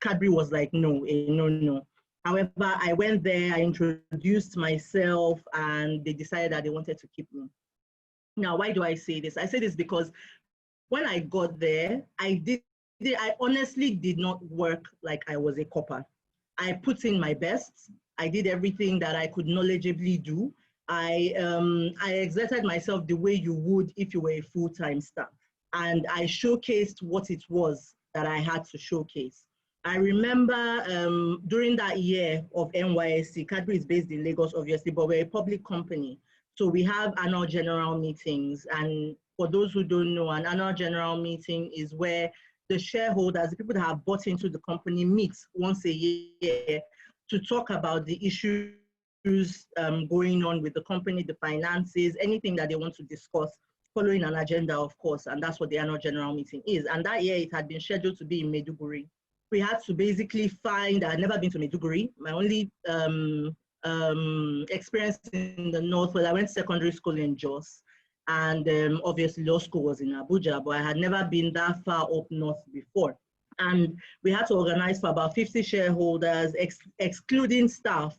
Cadbury was like, no, no. However, I went there, I introduced myself, and they decided that they wanted to keep me. Now, why do I say this? I say this because when I got there, I honestly did not work like I was a copper. I put in my best. I did everything that I could knowledgeably do. I exerted myself the way you would if you were a full-time staff. And I showcased what it was that I had to showcase. I remember during that year of NYSC, Cadbury is based in Lagos, obviously, but we're a public company. So we have annual general meetings. And for those who don't know, an annual general meeting is where the shareholders, the people that have bought into the company, meet once a year to talk about the issues going on with the company, the finances, anything that they want to discuss, following an agenda, of course. And that's what the annual general meeting is. And that year it had been scheduled to be in Maiduguri. We had to basically find, I'd never been to Maiduguri. My only experience in the north was I went to secondary school in Jos. And obviously law school was in Abuja, but I had never been that far up north before. And we had to organize for about 50 shareholders, excluding staff.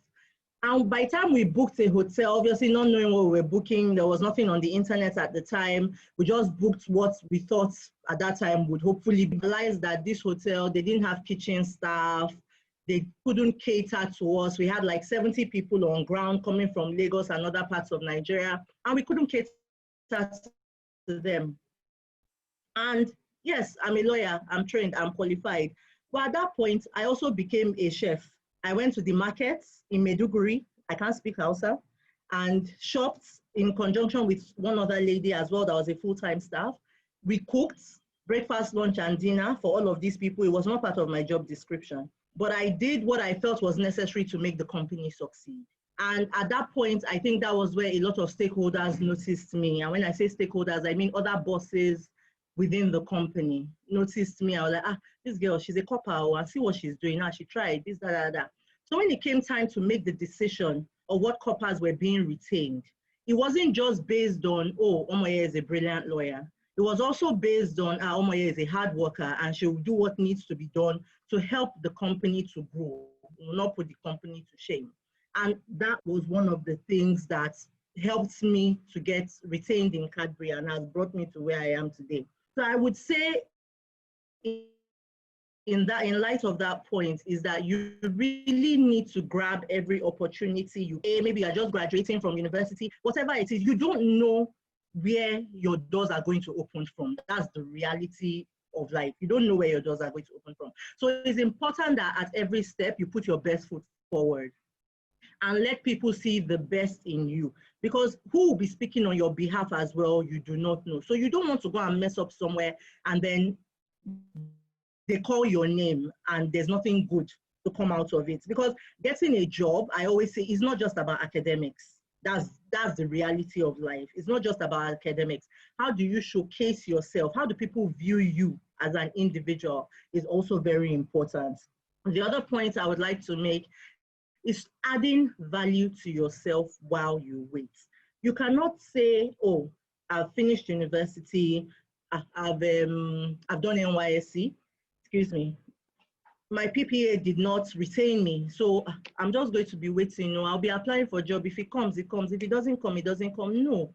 And by the time we booked a hotel, obviously not knowing what we were booking, there was nothing on the internet at the time. We just booked what we thought at that time would hopefully realize that this hotel, they didn't have kitchen staff. They couldn't cater to us. We had like 70 people on ground coming from Lagos and other parts of Nigeria, and we couldn't cater to them. And yes, I'm a lawyer, I'm trained, I'm qualified. But at that point, I also became a chef. I went to the markets in Maiduguri, I can't speak Hausa, and shopped in conjunction with one other lady as well that was a full-time staff. We cooked breakfast, lunch, and dinner for all of these people. It was not part of my job description, but I did what I felt was necessary to make the company succeed. And at that point, I think that was where a lot of stakeholders noticed me. And when I say stakeholders, I mean other bosses within the company noticed me. I was like, this girl, she's a copper, I see what she's doing now. She tried this, that. So when it came time to make the decision of what coppers were being retained, it wasn't just based on, oh, Omoye is a brilliant lawyer. It was also based on, Omoye is a hard worker and she will do what needs to be done to help the company to grow, not put the company to shame. And that was one of the things that helped me to get retained in Cadbury and has brought me to where I am today. So I would say in light of that point is that you really need to grab every opportunity you get. Maybe you're just graduating from university, whatever it is, you don't know where your doors are going to open from. That's the reality of life. You don't know where your doors are going to open from. So it's important that at every step you put your best foot forward and let people see the best in you, because who will be speaking on your behalf as well, you do not know. So you don't want to go and mess up somewhere and then they call your name and there's nothing good to come out of it. Because getting a job, I always say, is not just about academics. That's the reality of life. It's not just about academics. How do you showcase yourself? How do people view you as an individual is also very important. The other point I would like to make is adding value to yourself while you wait. You cannot say, oh, I've finished university, I've done NYSC, excuse me, my PPA did not retain me, so I'm just going to be waiting. No, I'll be applying for a job. If it comes, it comes. If it doesn't come, it doesn't come. No,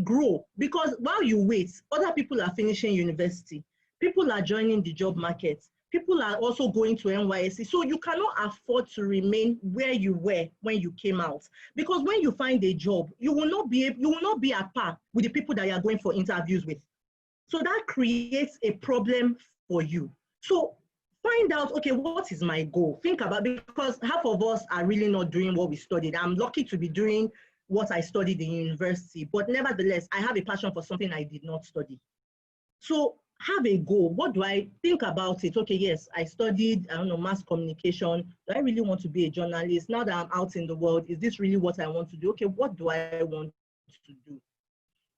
grow. Because while you wait, other people are finishing university. People are joining the job market. People are also going to NYSC. So you cannot afford to remain where you were when you came out. Because when you find a job, you will not be at par with the people that you are going for interviews with. So that creates a problem for you. So find out, okay, what is my goal? Think about, because half of us are really not doing what we studied. I'm lucky to be doing what I studied in university, but nevertheless, I have a passion for something I did not study. So have a goal. What do I think about it? Okay, yes, I studied, I don't know, mass communication. Do I really want to be a journalist? Now that I'm out in the world, is this really what I want to do? Okay, what do I want to do?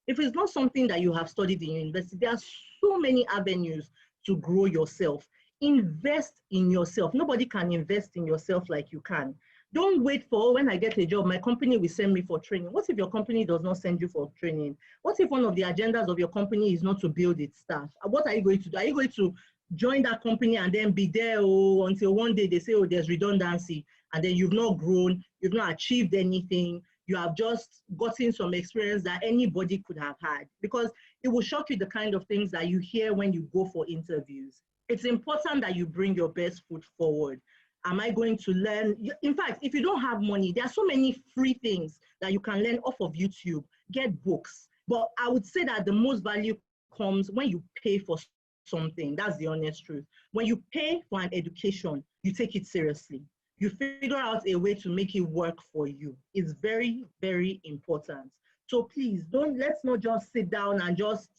If it's not something that you have studied in university, there are so many avenues to grow yourself. Invest in yourself. Nobody can invest in yourself like you can. Don't wait for, when I get a job, my company will send me for training. What if your company does not send you for training? What if one of the agendas of your company is not to build its staff? What are you going to do? Are you going to join that company and then be there until one day they say, oh, there's redundancy, and then you've not grown, you've not achieved anything, you have just gotten some experience that anybody could have had. Because it will shock you the kind of things that you hear when you go for interviews. It's important that you bring your best foot forward. Am I going to learn? In fact, if you don't have money, there are so many free things that you can learn off of YouTube. Get books. But I would say that the most value comes when you pay for something. That's the honest truth. When you pay for an education, you take it seriously. You figure out a way to make it work for you. It's very, very important. So please let's not just sit down and just,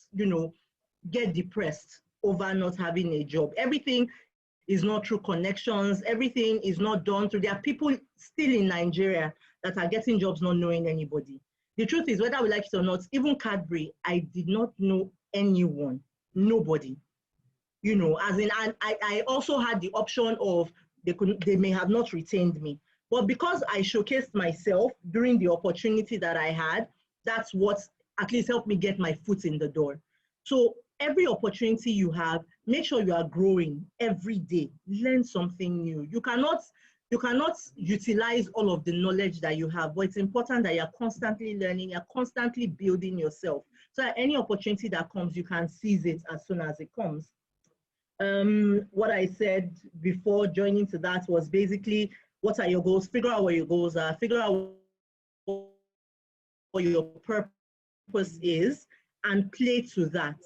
get depressed over not having a job. Everything is not through connections. Everything is not done through. There are people still in Nigeria that are getting jobs not knowing anybody. The truth is, whether we like it or not, even Cadbury, I did not know anyone, nobody. As in, I also had the option of they may have not retained me. But because I showcased myself during the opportunity that I had, that's what at least helped me get my foot in the door. So every opportunity you have, make sure you are growing every day. Learn something new. You cannot utilize all of the knowledge that you have, but it's important that you're constantly learning, you're constantly building yourself. So that any opportunity that comes, you can seize it as soon as it comes. What I said before joining to that was basically, what are your goals? Figure out what your goals are. Figure out what your purpose is and play to that.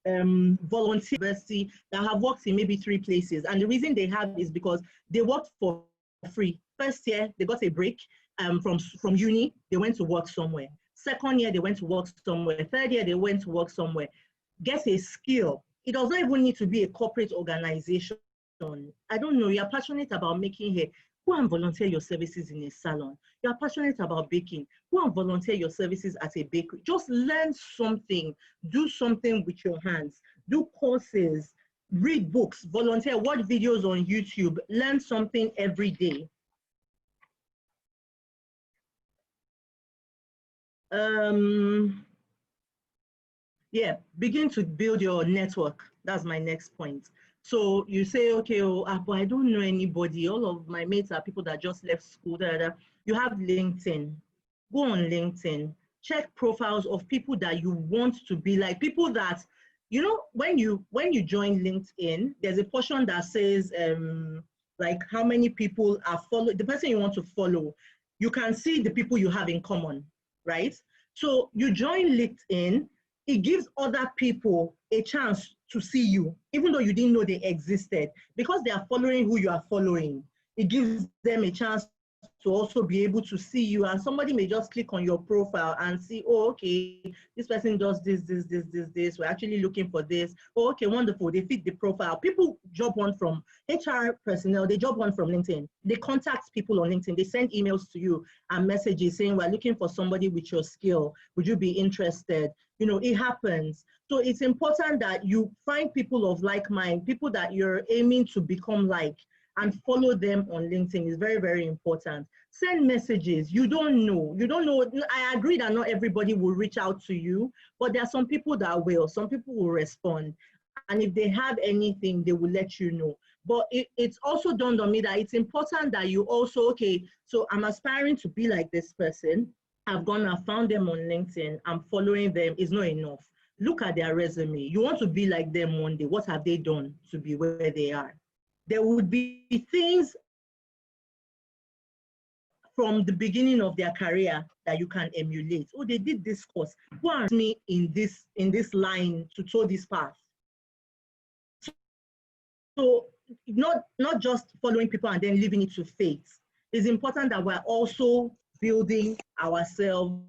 Volunteer university that have worked in maybe 3 places. And the reason they have is because they worked for free. First year, they got a break from uni, they went to work somewhere. Second year, they went to work somewhere. Third year, they went to work somewhere. Get a skill. It does not even need to be a corporate organization. I don't know, you're passionate about making hair, go and volunteer your services in a salon. You're passionate about baking, go and volunteer your services at a bakery. Just learn something, do something with your hands, do courses, read books, volunteer, watch videos on YouTube, learn something every day. Yeah, begin to build your network. That's my next point. So you say, okay, but I don't know anybody. All of my mates are people that just left school. You have LinkedIn. Go on LinkedIn. Check profiles of people that you want to be like. People that, when you join LinkedIn, there's a portion that says like how many people are following the person you want to follow. You can see the people you have in common, right? So you join LinkedIn, it gives other people a chance to see you, even though you didn't know they existed, because they are following who you are following. It gives them a chance to also be able to see you, and somebody may just click on your profile and see, oh, okay, this person does this, we're actually looking for this. Oh, okay, wonderful, they fit the profile. People job one from HR personnel, they job one from LinkedIn. They contact people on LinkedIn, they send emails to you and messages saying, we're looking for somebody with your skill, would you be interested? It happens. So it's important that you find people of like mind, people that you're aiming to become like, and follow them on LinkedIn is very, very important. Send messages. You don't know. I agree that not everybody will reach out to you, but there are some people that will. Some people will respond. And if they have anything, they will let you know. But it's also dawned on me that it's important that you also, okay, so I'm aspiring to be like this person. I've gone and found them on LinkedIn. I'm following them. It's not enough. Look at their resume. You want to be like them one day. What have they done to be where they are? There would be things from the beginning of their career that you can emulate. Oh, they did this course. Go and me in this line to tow this path. So not just following people and then leaving it to fate. It's important that we're also building ourselves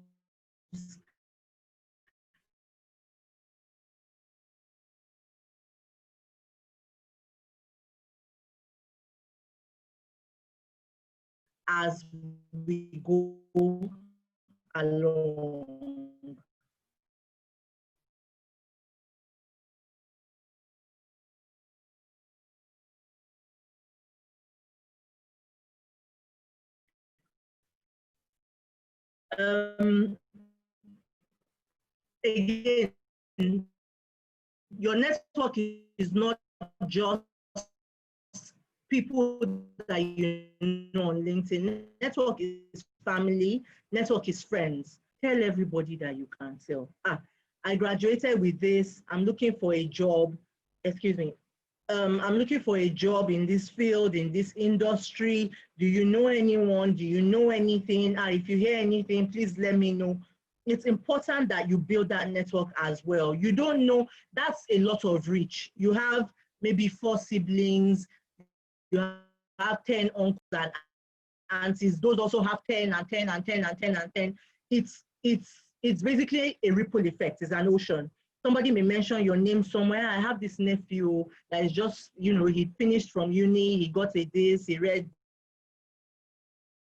as we go along. Again, your network is not just people that you know on LinkedIn. Network is family, network is friends. Tell everybody that you can tell. I graduated with this, I'm looking for a job, excuse me, I'm looking for a job in this field, in this industry. Do you know anyone? Do you know anything? If you hear anything, please let me know. It's important that you build that network as well. You don't know, that's a lot of reach. You have maybe 4 siblings, you have 10 uncles and aunties, those also have 10 and 10 and 10 and 10 and 10. It's basically a ripple effect, it's an ocean. Somebody may mention your name somewhere. I have this nephew that is just, you know, he finished from uni, he got a this, he read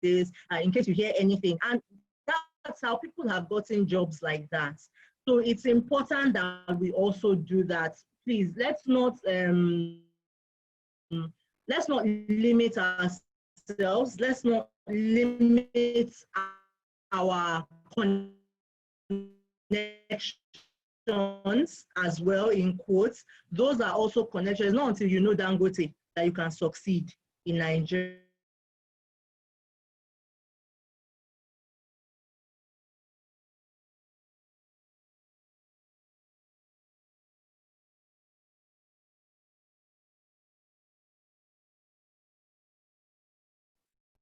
this, in case you hear anything. And that's how people have gotten jobs like that. So it's important that we also do that. Please, let's not limit ourselves. Let's not limit our connections as well, in quotes. Those are also connections. Not until you know Dangote that you can succeed in Nigeria.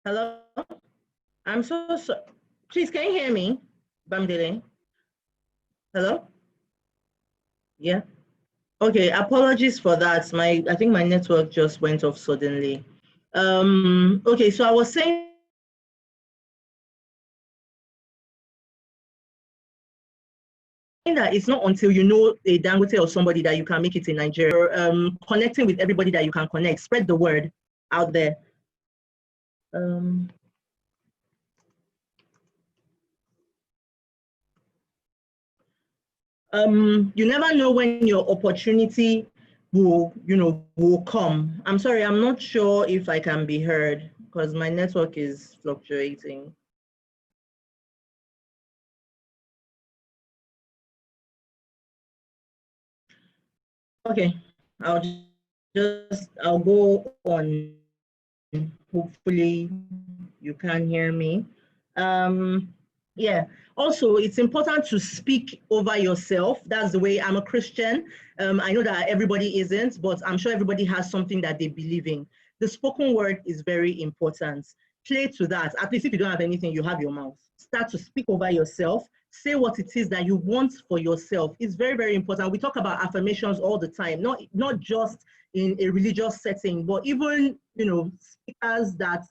Hello? I'm so sorry. Please, can you hear me? Bamdele? Hello? Yeah? Okay, apologies for that. I think my network just went off suddenly. Okay, so I was saying that it's not until you know a Dangote or somebody that you can make it in Nigeria. Connecting with everybody that you can connect, spread the word out there. You never know when your opportunity will come. I'm sorry, I'm not sure if I can be heard because my network is fluctuating. Okay, I'll go on. Hopefully you can hear me. Yeah, also it's important to speak over yourself. That's the way. I'm a Christian. I know that everybody isn't, but I'm sure everybody has something that they believe in. The spoken word is very important. Play to that. At least if you don't have anything, you have your mouth. Start to speak over yourself. Say what it is that you want for yourself. It's very, very important. We talk about affirmations all the time, not just in a religious setting, but even, speakers that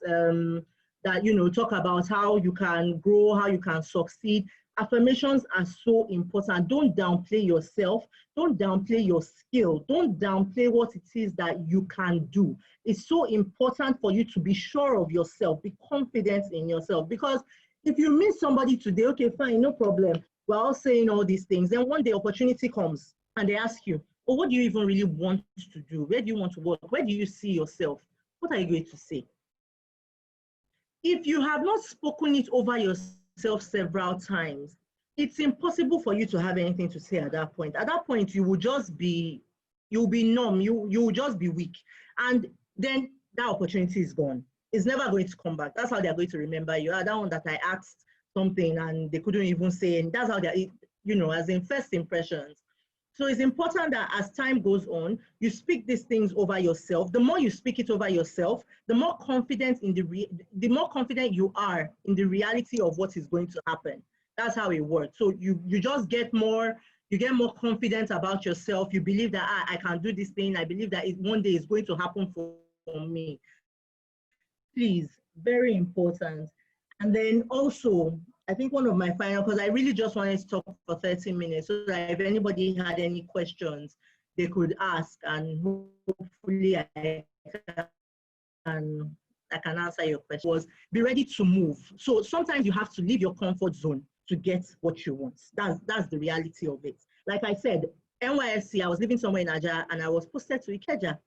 talk about how you can grow, how you can succeed. Affirmations are so important. Don't downplay yourself. Don't downplay your skill. Don't downplay what it is that you can do. It's so important for you to be sure of yourself, be confident in yourself. Because if you meet somebody today, okay, fine, no problem. We're all saying all these things. Then one day opportunity comes and they ask you, oh, what do you even really want to do? Where do you want to work? Where do you see yourself? What are you going to say? If you have not spoken it over yourself several times, it's impossible for you to have anything to say at that point. At that point, you'll be numb, you'll just be weak. And then that opportunity is gone. It's never going to come back. That's how they're going to remember you. That one that I asked something and they couldn't even say, and that's how they're, as in first impressions. So it's important that as time goes on, you speak these things over yourself. The more you speak it over yourself, the more confident the more confident you are in the reality of what is going to happen. That's how it works. So you just get more confident about yourself. You believe that I can do this thing. I believe that one day it's going to happen for me. Please, very important. And then also, I think one of my final, because I really just wanted to talk for 30 minutes so that if anybody had any questions, they could ask, and hopefully I can answer your question, was be ready to move. So sometimes you have to leave your comfort zone to get what you want. That's the reality of it. Like I said, NYSC, I was living somewhere in Aja and I was posted to Ikeja.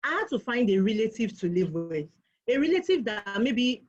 I had to find a relative to live with, a relative that maybe,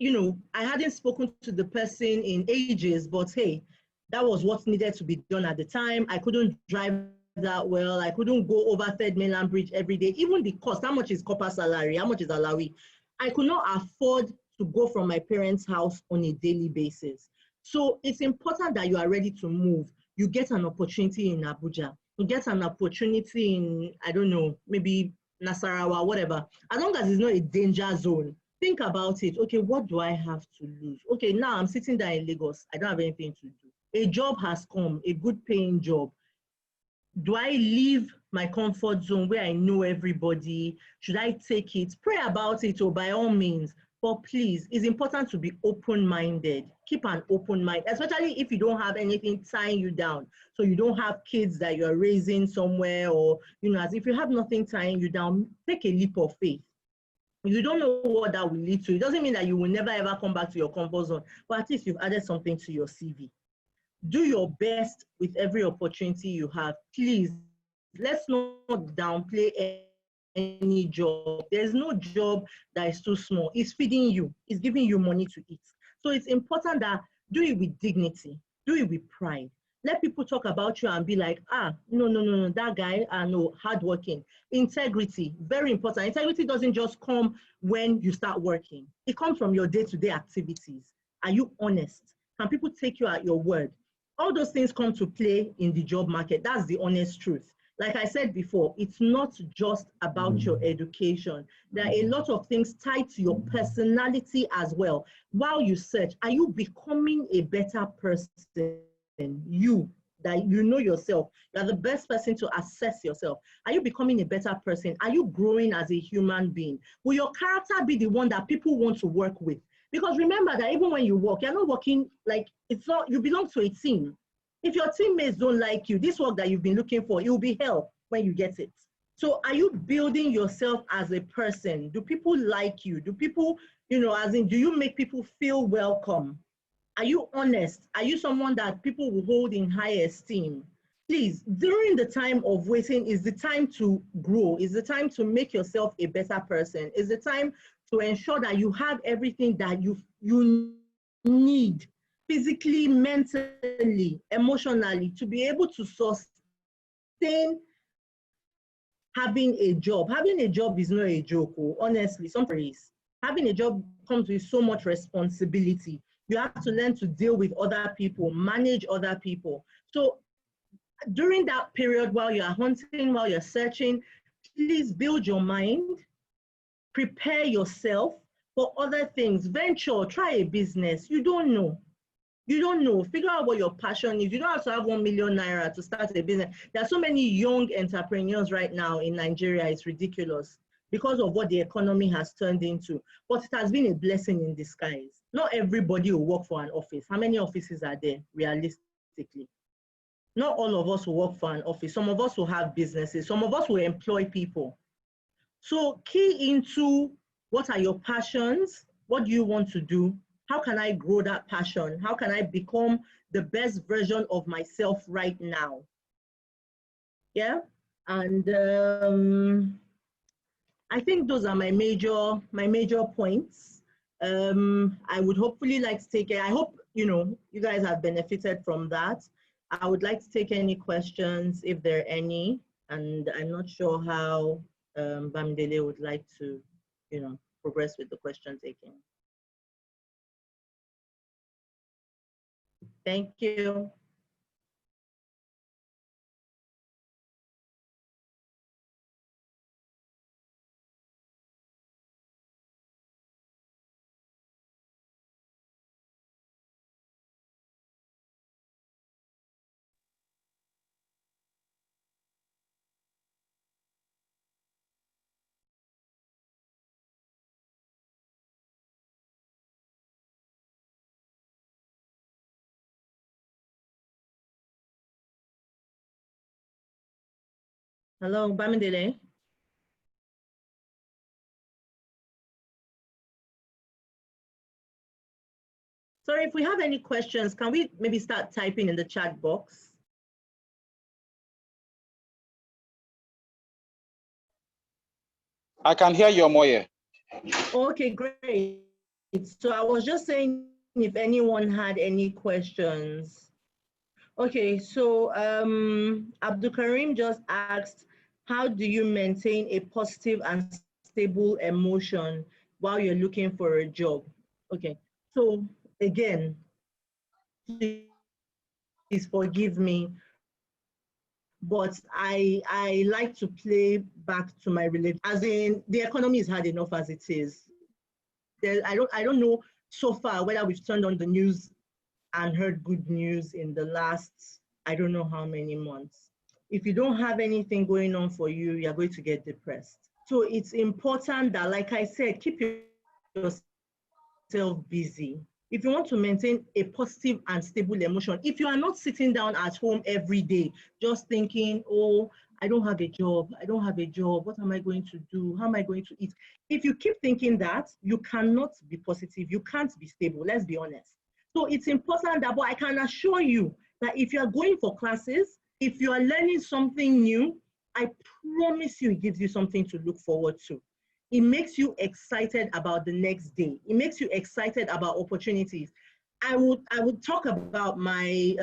I hadn't spoken to the person in ages, but hey, that was what needed to be done at the time. I couldn't drive that well. I couldn't go over Third Mainland Bridge every day. Even the cost, how much is copper salary? How much is Alawi? I could not afford to go from my parents' house on a daily basis. So it's important that you are ready to move. You get an opportunity in Abuja. You get an opportunity in, I don't know, maybe Nasarawa, whatever. As long as it's not a danger zone, think about it. Okay, what do I have to lose? Okay, now I'm sitting there in Lagos. I don't have anything to do. A job has come, a good paying job. Do I leave my comfort zone where I know everybody? Should I take it? Pray about it, or by all means. But please, it's important to be open-minded. Keep an open mind, especially if you don't have anything tying you down. So you don't have kids that you're raising somewhere, or, as if you have nothing tying you down, take a leap of faith. You don't know what that will lead to. It doesn't mean that you will never ever come back to your comfort zone, but at least you've added something to your CV. Do your best with every opportunity you have. Please, let's not downplay any job. There's no job that is too small. It's feeding you. It's giving you money to eat. So it's important that do it with dignity. Do it with pride. Let people talk about you and be like, no, that guy, no, hardworking. Integrity, very important. Integrity doesn't just come when you start working. It comes from your day-to-day activities. Are you honest? Can people take you at your word? All those things come to play in the job market. That's the honest truth. Like I said before, it's not just about your education. There are a lot of things tied to your personality as well. While you search, are you becoming a better person? You, that you know yourself, you're the best person to assess yourself. Are you becoming a better person? Are you growing as a human being? Will your character be the one that people want to work with? Because remember that even when you work, you're not working like it's not, you belong to a team. If your teammates don't like you, this work that you've been looking for, it will be hell when you get it. So are you building yourself as a person? Do people like you? Do people, as in, do you make people feel welcome? Are you honest? Are you someone that people will hold in high esteem? Please, during the time of waiting is the time to grow, is the time to make yourself a better person, is the time to ensure that you have everything that you need, physically, mentally, emotionally, to be able to sustain having a job. Having a job is not a joke, honestly. Sometimes having a job comes with so much responsibility. You have to learn to deal with other people, manage other people. So during that period, while you're hunting, while you're searching, please build your mind, prepare yourself for other things. Venture, try a business. You don't know. You don't know. Figure out what your passion is. You don't have to have 1 million naira to start a business. There are so many young entrepreneurs right now in Nigeria. It's ridiculous because of what the economy has turned into. But it has been a blessing in disguise. Not everybody will work for an office. How many offices are there realistically? Not all of us will work for an office. Some of us will have businesses. Some of us will employ people. So key into what are your passions? What do you want to do? How can I grow that passion? How can I become the best version of myself right now? Yeah, and I think those are my major points. I would hopefully like to take it. I hope you guys have benefited from that. I would like to take any questions if there are any, and I'm not sure how Bamidele would like to, progress with the question taking. Thank you. Hello, Bamidele. Sorry, if we have any questions, can we maybe start typing in the chat box? I can hear you, Omoye. Okay, great. So I was just saying if anyone had any questions. Okay, so Abdul Karim just asked, how do you maintain a positive and stable emotion while you're looking for a job? Okay, so again, please forgive me, but I like to play back to my religion. As in, the economy is hard enough as it is. I don't know so far whether we've turned on the news and heard good news in the last, I don't know how many months. If you don't have anything going on for you, you're going to get depressed. So it's important that, like I said, keep yourself busy. If you want to maintain a positive and stable emotion, if you are not sitting down at home every day just thinking, oh, I don't have a job, I don't have a job, what am I going to do? How am I going to eat? If you keep thinking that, you cannot be positive, you can't be stable, let's be honest. So it's important that, but I can assure you that if you are going for classes, if you are learning something new, I promise you it gives you something to look forward to. It makes you excited about the next day. It makes you excited about opportunities. I would talk about my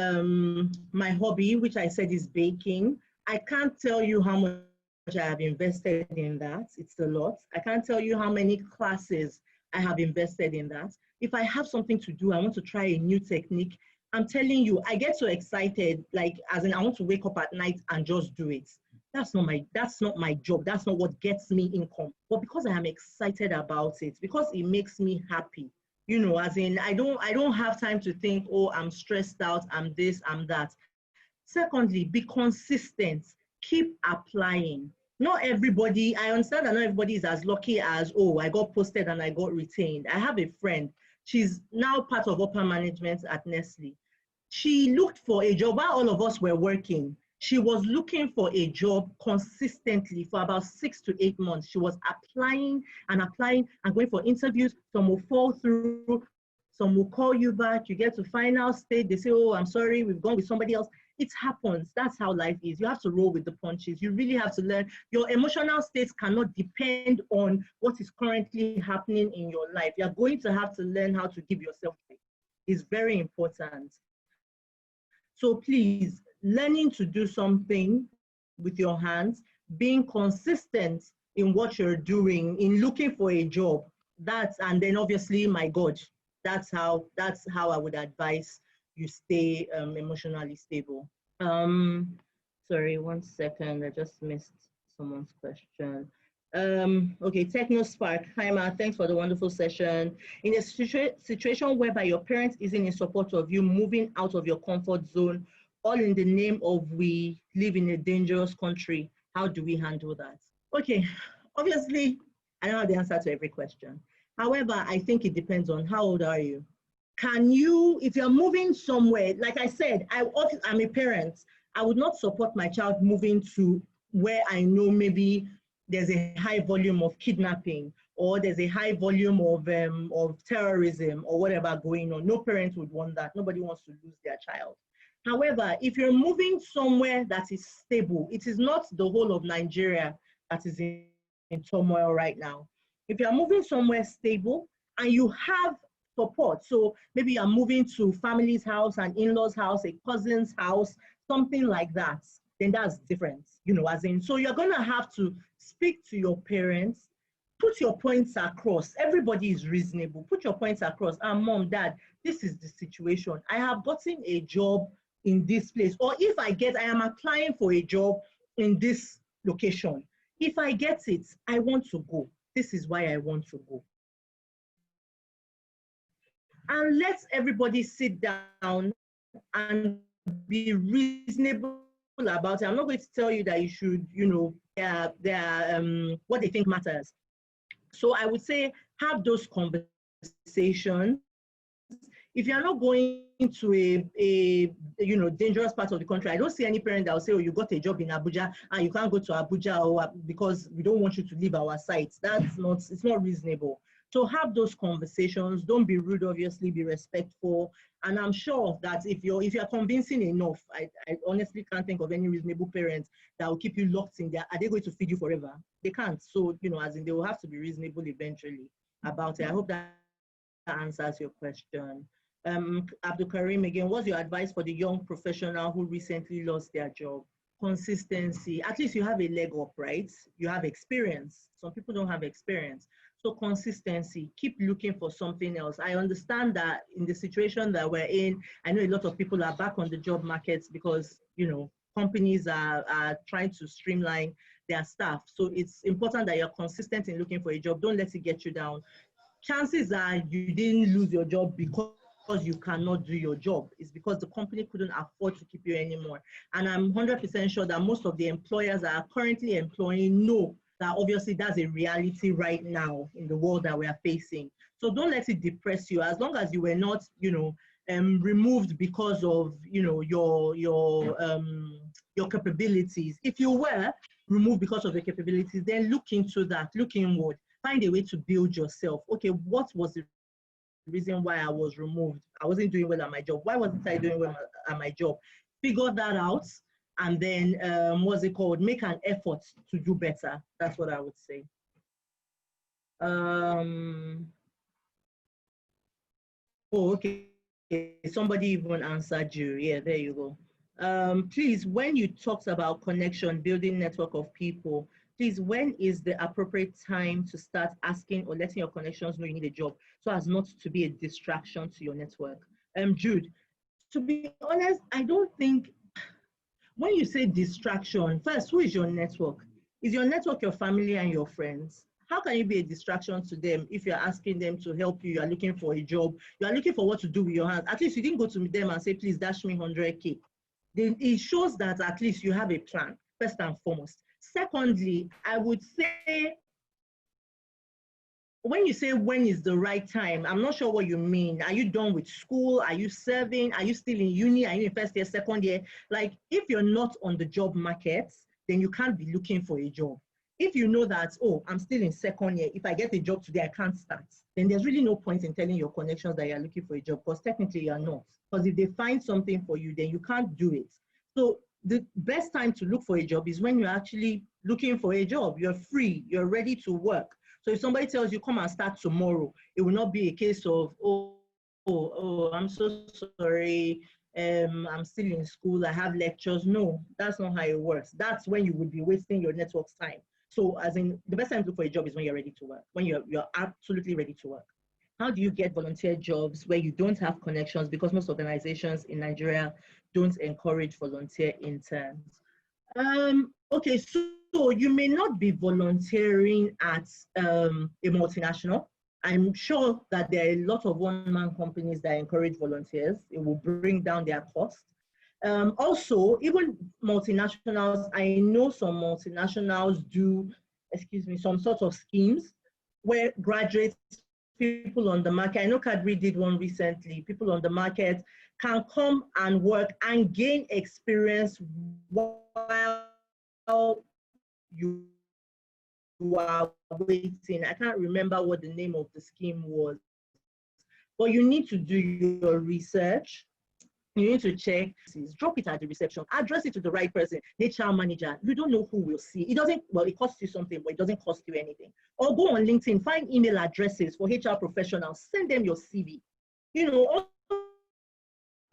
hobby, which I said is baking. I can't tell you how much I have invested in that. It's a lot. I can't tell you how many classes I have invested in that. If I have something to do, I want to try a new technique. I'm telling you, I get so excited, like as in I want to wake up at night and just do it. That's not my job. That's not what gets me income. But because I am excited about it, because it makes me happy, as in I don't have time to think, oh, I'm stressed out, I'm this, I'm that. Secondly, be consistent. Keep applying. Not everybody, I understand that not everybody is as lucky as, oh, I got posted and I got retained. I have a friend, she's now part of upper management at Nestle. She looked for a job while all of us were working. She was looking for a job consistently for about 6 to 8 months. She was applying and going for interviews. Some will fall through, some will call you back. You get to final stage, they say, oh, I'm sorry, we've gone with somebody else. It happens. That's how life is. You have to roll with the punches. You really have to learn. Your emotional states cannot depend on what is currently happening in your life. You're going to have to learn how to give yourself grace. It's very important. So please, learning to do something with your hands, being consistent in what you're doing, in looking for a job, and then obviously, my God, that's how I would advise you stay emotionally stable. Sorry, 1 second, I just missed someone's question. Okay, TechnoSpark. Hi, Ma. Thanks for the wonderful session. In a situation whereby your parent isn't in support of you moving out of your comfort zone, all in the name of we live in a dangerous country, how do we handle that? Okay, obviously, I don't have the answer to every question. However, I think it depends on how old are you. Can you, if you're moving somewhere, like I said, I'm a parent, I would not support my child moving to where I know maybe there's a high volume of kidnapping or there's a high volume of terrorism or whatever going on. No parent would want that. Nobody wants to lose their child. However, if you're moving somewhere that is stable, it is not the whole of Nigeria that is in turmoil right now. If you're moving somewhere stable and you have support, so maybe you're moving to family's house, an in-law's house, a cousin's house, something like that, then that's different, as in, so you're going to have to speak to your parents, put your points across. Everybody is reasonable. Put your points across. Mom, dad, this is the situation. I have gotten a job in this place. Or if I am applying for a job in this location. If I get it, I want to go. This is why I want to go. And let everybody sit down and be reasonable about it. I'm not going to tell you that you should, what they think matters. So I would say have those conversations. If you're not going to a dangerous part of the country, I don't see any parent that will say, oh, you got a job in Abuja and you can't go to Abuja or because we don't want you to leave our site. It's not reasonable. So have those conversations. Don't be rude, obviously, be respectful. And I'm sure that if you're convincing enough, I honestly can't think of any reasonable parents that will keep you locked in there. Are they going to feed you forever? They can't. So, as in they will have to be reasonable eventually about it. I hope that answers your question. Abdul Karim again, what's your advice for the young professional who recently lost their job? Consistency. At least you have a leg up, right? You have experience. Some people don't have experience. So consistency, keep looking for something else. I understand that in the situation that we're in, I know a lot of people are back on the job markets because, companies are trying to streamline their staff. So it's important that you're consistent in looking for a job. Don't let it get you down. Chances are you didn't lose your job because you cannot do your job. It's because the company couldn't afford to keep you anymore. And I'm 100% sure that most of the employers that are currently employing know that obviously that's a reality right now in the world that we are facing. So don't let it depress you. As long as you were not, removed because of, your capabilities. If you were removed because of your capabilities, then look into that, look inward, find a way to build yourself. Okay, what was the reason why I was removed? I wasn't doing well at my job. Why wasn't I doing well at my job? Figure that out, and then what's it called? Make an effort to do better. That's what I would say. Oh, okay. Somebody even answered you. Yeah, there you go. Please, when you talked about connection, building network of people, please, when is the appropriate time to start asking or letting your connections know you need a job so as not to be a distraction to your network? Jude, to be honest, I don't think, when you say distraction, first, who is your network? Is your network your family and your friends? How can you be a distraction to them if you're asking them to help you, you're looking for a job, you're looking for what to do with your hands? At least you didn't go to them and say, please dash me 100K. Then it shows that at least you have a plan, first and foremost. Secondly, I would say, when you say when is the right time, I'm not sure what you mean. Are you done with school? Are you serving? Are you still in uni? Are you in first year, second year? Like, if you're not on the job market, then you can't be looking for a job. If you know that, oh, I'm still in second year, if I get a job today, I can't start, then there's really no point in telling your connections that you're looking for a job, because technically you're not. Because if they find something for you, then you can't do it. So the best time to look for a job is when you're actually looking for a job. You're free, you're ready to work. So if somebody tells you, come and start tomorrow, it will not be a case of, I'm so sorry, I'm still in school, I have lectures. No, that's not how it works. That's when you would be wasting your network's time. So as in, the best time to look for a job is when you're ready to work, when you're absolutely ready to work. How do you get volunteer jobs where you don't have connections? Because most organizations in Nigeria don't encourage volunteer interns. Okay, so you may not be volunteering at a multinational. I'm sure that there are a lot of one-man companies that encourage volunteers. It will bring down their cost. Also, even multinationals, I know some multinationals do, some sort of schemes where graduates, people on the market, I know Cadbury did one recently, people on the market can come and work and gain experience while you are waiting. I can't remember what the name of the scheme was, but you need to do your research. You need to check, drop it at the reception, address it to the right person, HR manager. You don't know who will see. It doesn't, well, it costs you something, but it doesn't cost you anything. Or go on LinkedIn, find email addresses for HR professionals, send them your CV. All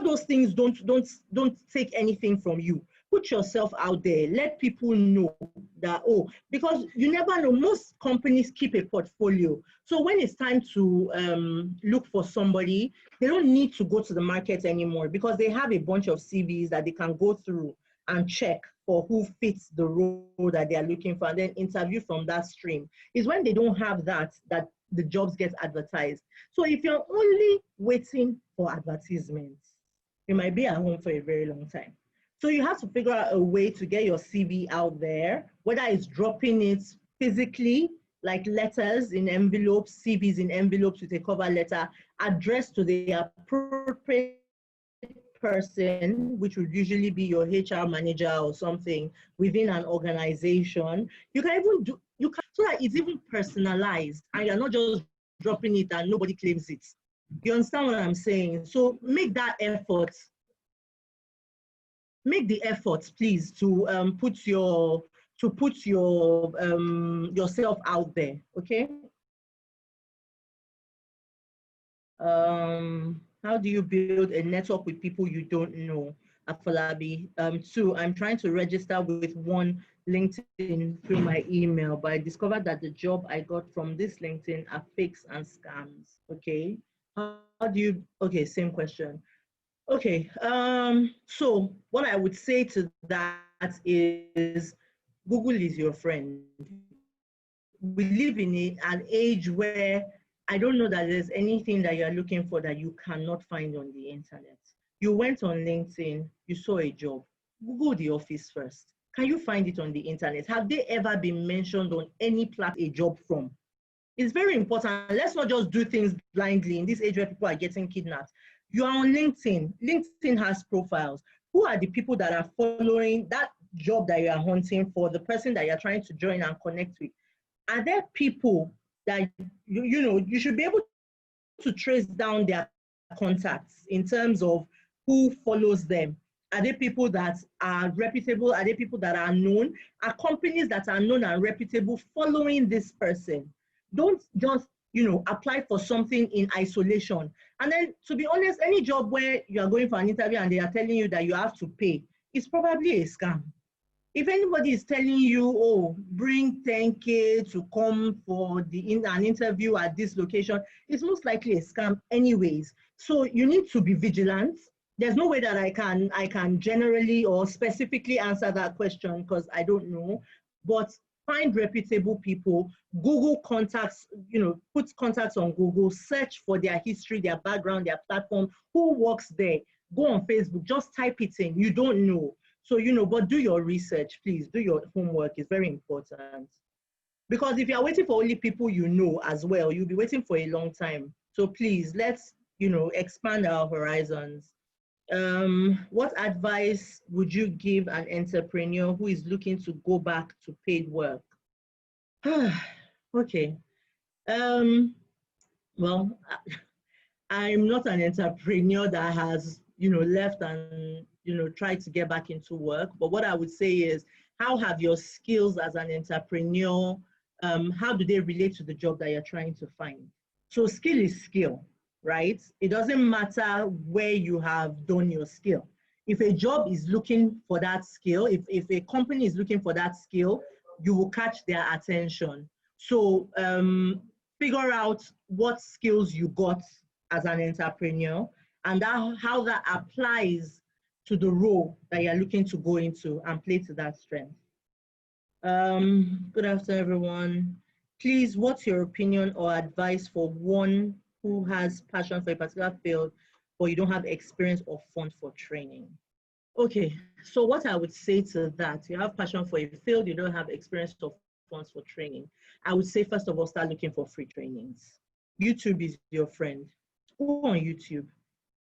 those things don't take anything from you. Put yourself out there, let people know that, because you never know, most companies keep a portfolio. So when it's time to look for somebody, they don't need to go to the market anymore because they have a bunch of CVs that they can go through and check for who fits the role that they are looking for and then interview from that stream. Is when they don't have that the jobs get advertised. So if you're only waiting for advertisements, you might be at home for a very long time. So you have to figure out a way to get your CV out there, whether it's dropping it physically, like letters in envelopes, CVs in envelopes with a cover letter, addressed to the appropriate person, which would usually be your HR manager or something within an organization. You can even do, so that it's even personalized and you're not just dropping it and nobody claims it. You understand what I'm saying? So make that effort. Make the effort, please, to put your yourself out there. Okay. How do you build a network with people you don't know? Afolabi. 2, I'm trying to register with one LinkedIn through my email, but I discovered that the job I got from this LinkedIn are fakes and scams. Okay. How do you, okay, same question. Okay, so what I would say to that is Google is your friend. We live in an age where I don't know that there's anything that you're looking for that you cannot find on the internet. You went on LinkedIn, you saw a job, Google the office first. Can you find it on the internet? Have they ever been mentioned on any platform a job from? It's very important. Let's not just do things blindly in this age where people are getting kidnapped. You are on LinkedIn. LinkedIn has profiles. Who are the people that are following that job that you are hunting for, the person that you're trying to join and connect with? Are there people that, you should be able to trace down their contacts in terms of who follows them? Are they people that are reputable? Are they people that are known? Are companies that are known and reputable following this person? Don't just, apply for something in isolation. And then, to be honest, any job where you are going for an interview and they are telling you that you have to pay, it's probably a scam. If anybody is telling you, oh, bring 10K to come for an interview at this location, it's most likely a scam anyways. So you need to be vigilant. There's no way that I can generally or specifically answer that question because I don't know. But find reputable people, Google contacts, put contacts on Google, search for their history, their background, their platform, who works there. Go on Facebook, just type it in. You don't know. So, but do your research, please. Do your homework. It's very important. Because if you're waiting for only people you know as well, you'll be waiting for a long time. So please, let's, expand our horizons. What advice would you give an entrepreneur who is looking to go back to paid work? Okay. Well, I'm not an entrepreneur that has, left and, tried to get back into work. But what I would say is, how have your skills as an entrepreneur, how do they relate to the job that you're trying to find? So skill is skill, right? It doesn't matter where you have done your skill. If a job is looking for that skill, if a company is looking for that skill, you will catch their attention. So figure out what skills you got as an entrepreneur and how that applies to the role that you're looking to go into and play to that strength. Good afternoon, everyone. Please, what's your opinion or advice for one who has passion for a particular field, but you don't have experience or funds for training? Okay, so what I would say to that, you have passion for a field, you don't have experience or funds for training. I would say, first of all, start looking for free trainings. YouTube is your friend. Go on YouTube.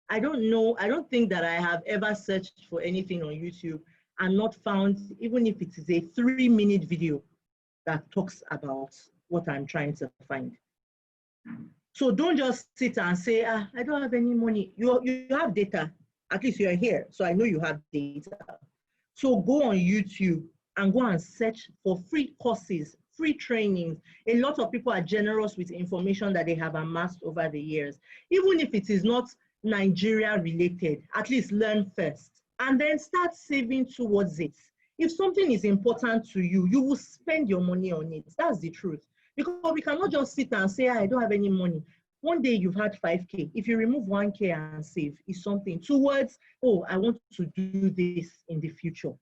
I don't think that I have ever searched for anything on YouTube and not found, even if it is a 3-minute video that talks about what I'm trying to find. So don't just sit and say, I don't have any money. You have data. At least you're here, so I know you have data. So go on YouTube and go and search for free courses, free trainings. A lot of people are generous with information that they have amassed over the years. Even if it is not Nigeria related, at least learn first and then start saving towards it. If something is important to you, you will spend your money on it. That's the truth. Because we cannot just sit and say, I don't have any money. One day you've had 5K. If you remove 1K and save, is something towards, oh, I want to do this in the future.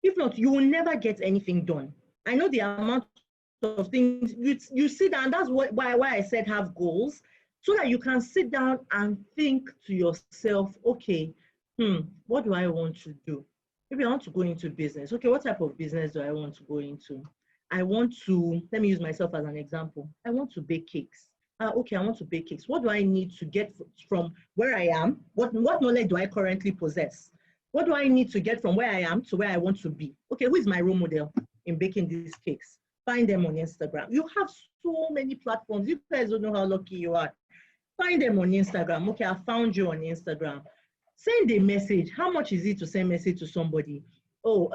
If not, you will never get anything done. I know the amount of things you sit down. That's why I said have goals, so that you can sit down and think to yourself, okay, what do I want to do? Maybe I want to go into business. Okay, what type of business do I want to go into? I want to, let me use myself as an example. I want to bake cakes. Okay, I want to bake cakes. What do I need to get from where I am? What knowledge do I currently possess? What do I need to get from where I am to where I want to be? Okay, who is my role model in baking these cakes? Find them on Instagram. You have so many platforms. You guys don't know how lucky you are. Find them on Instagram. Okay, I found you on Instagram. Send a message. How much is it to send a message to somebody? Oh,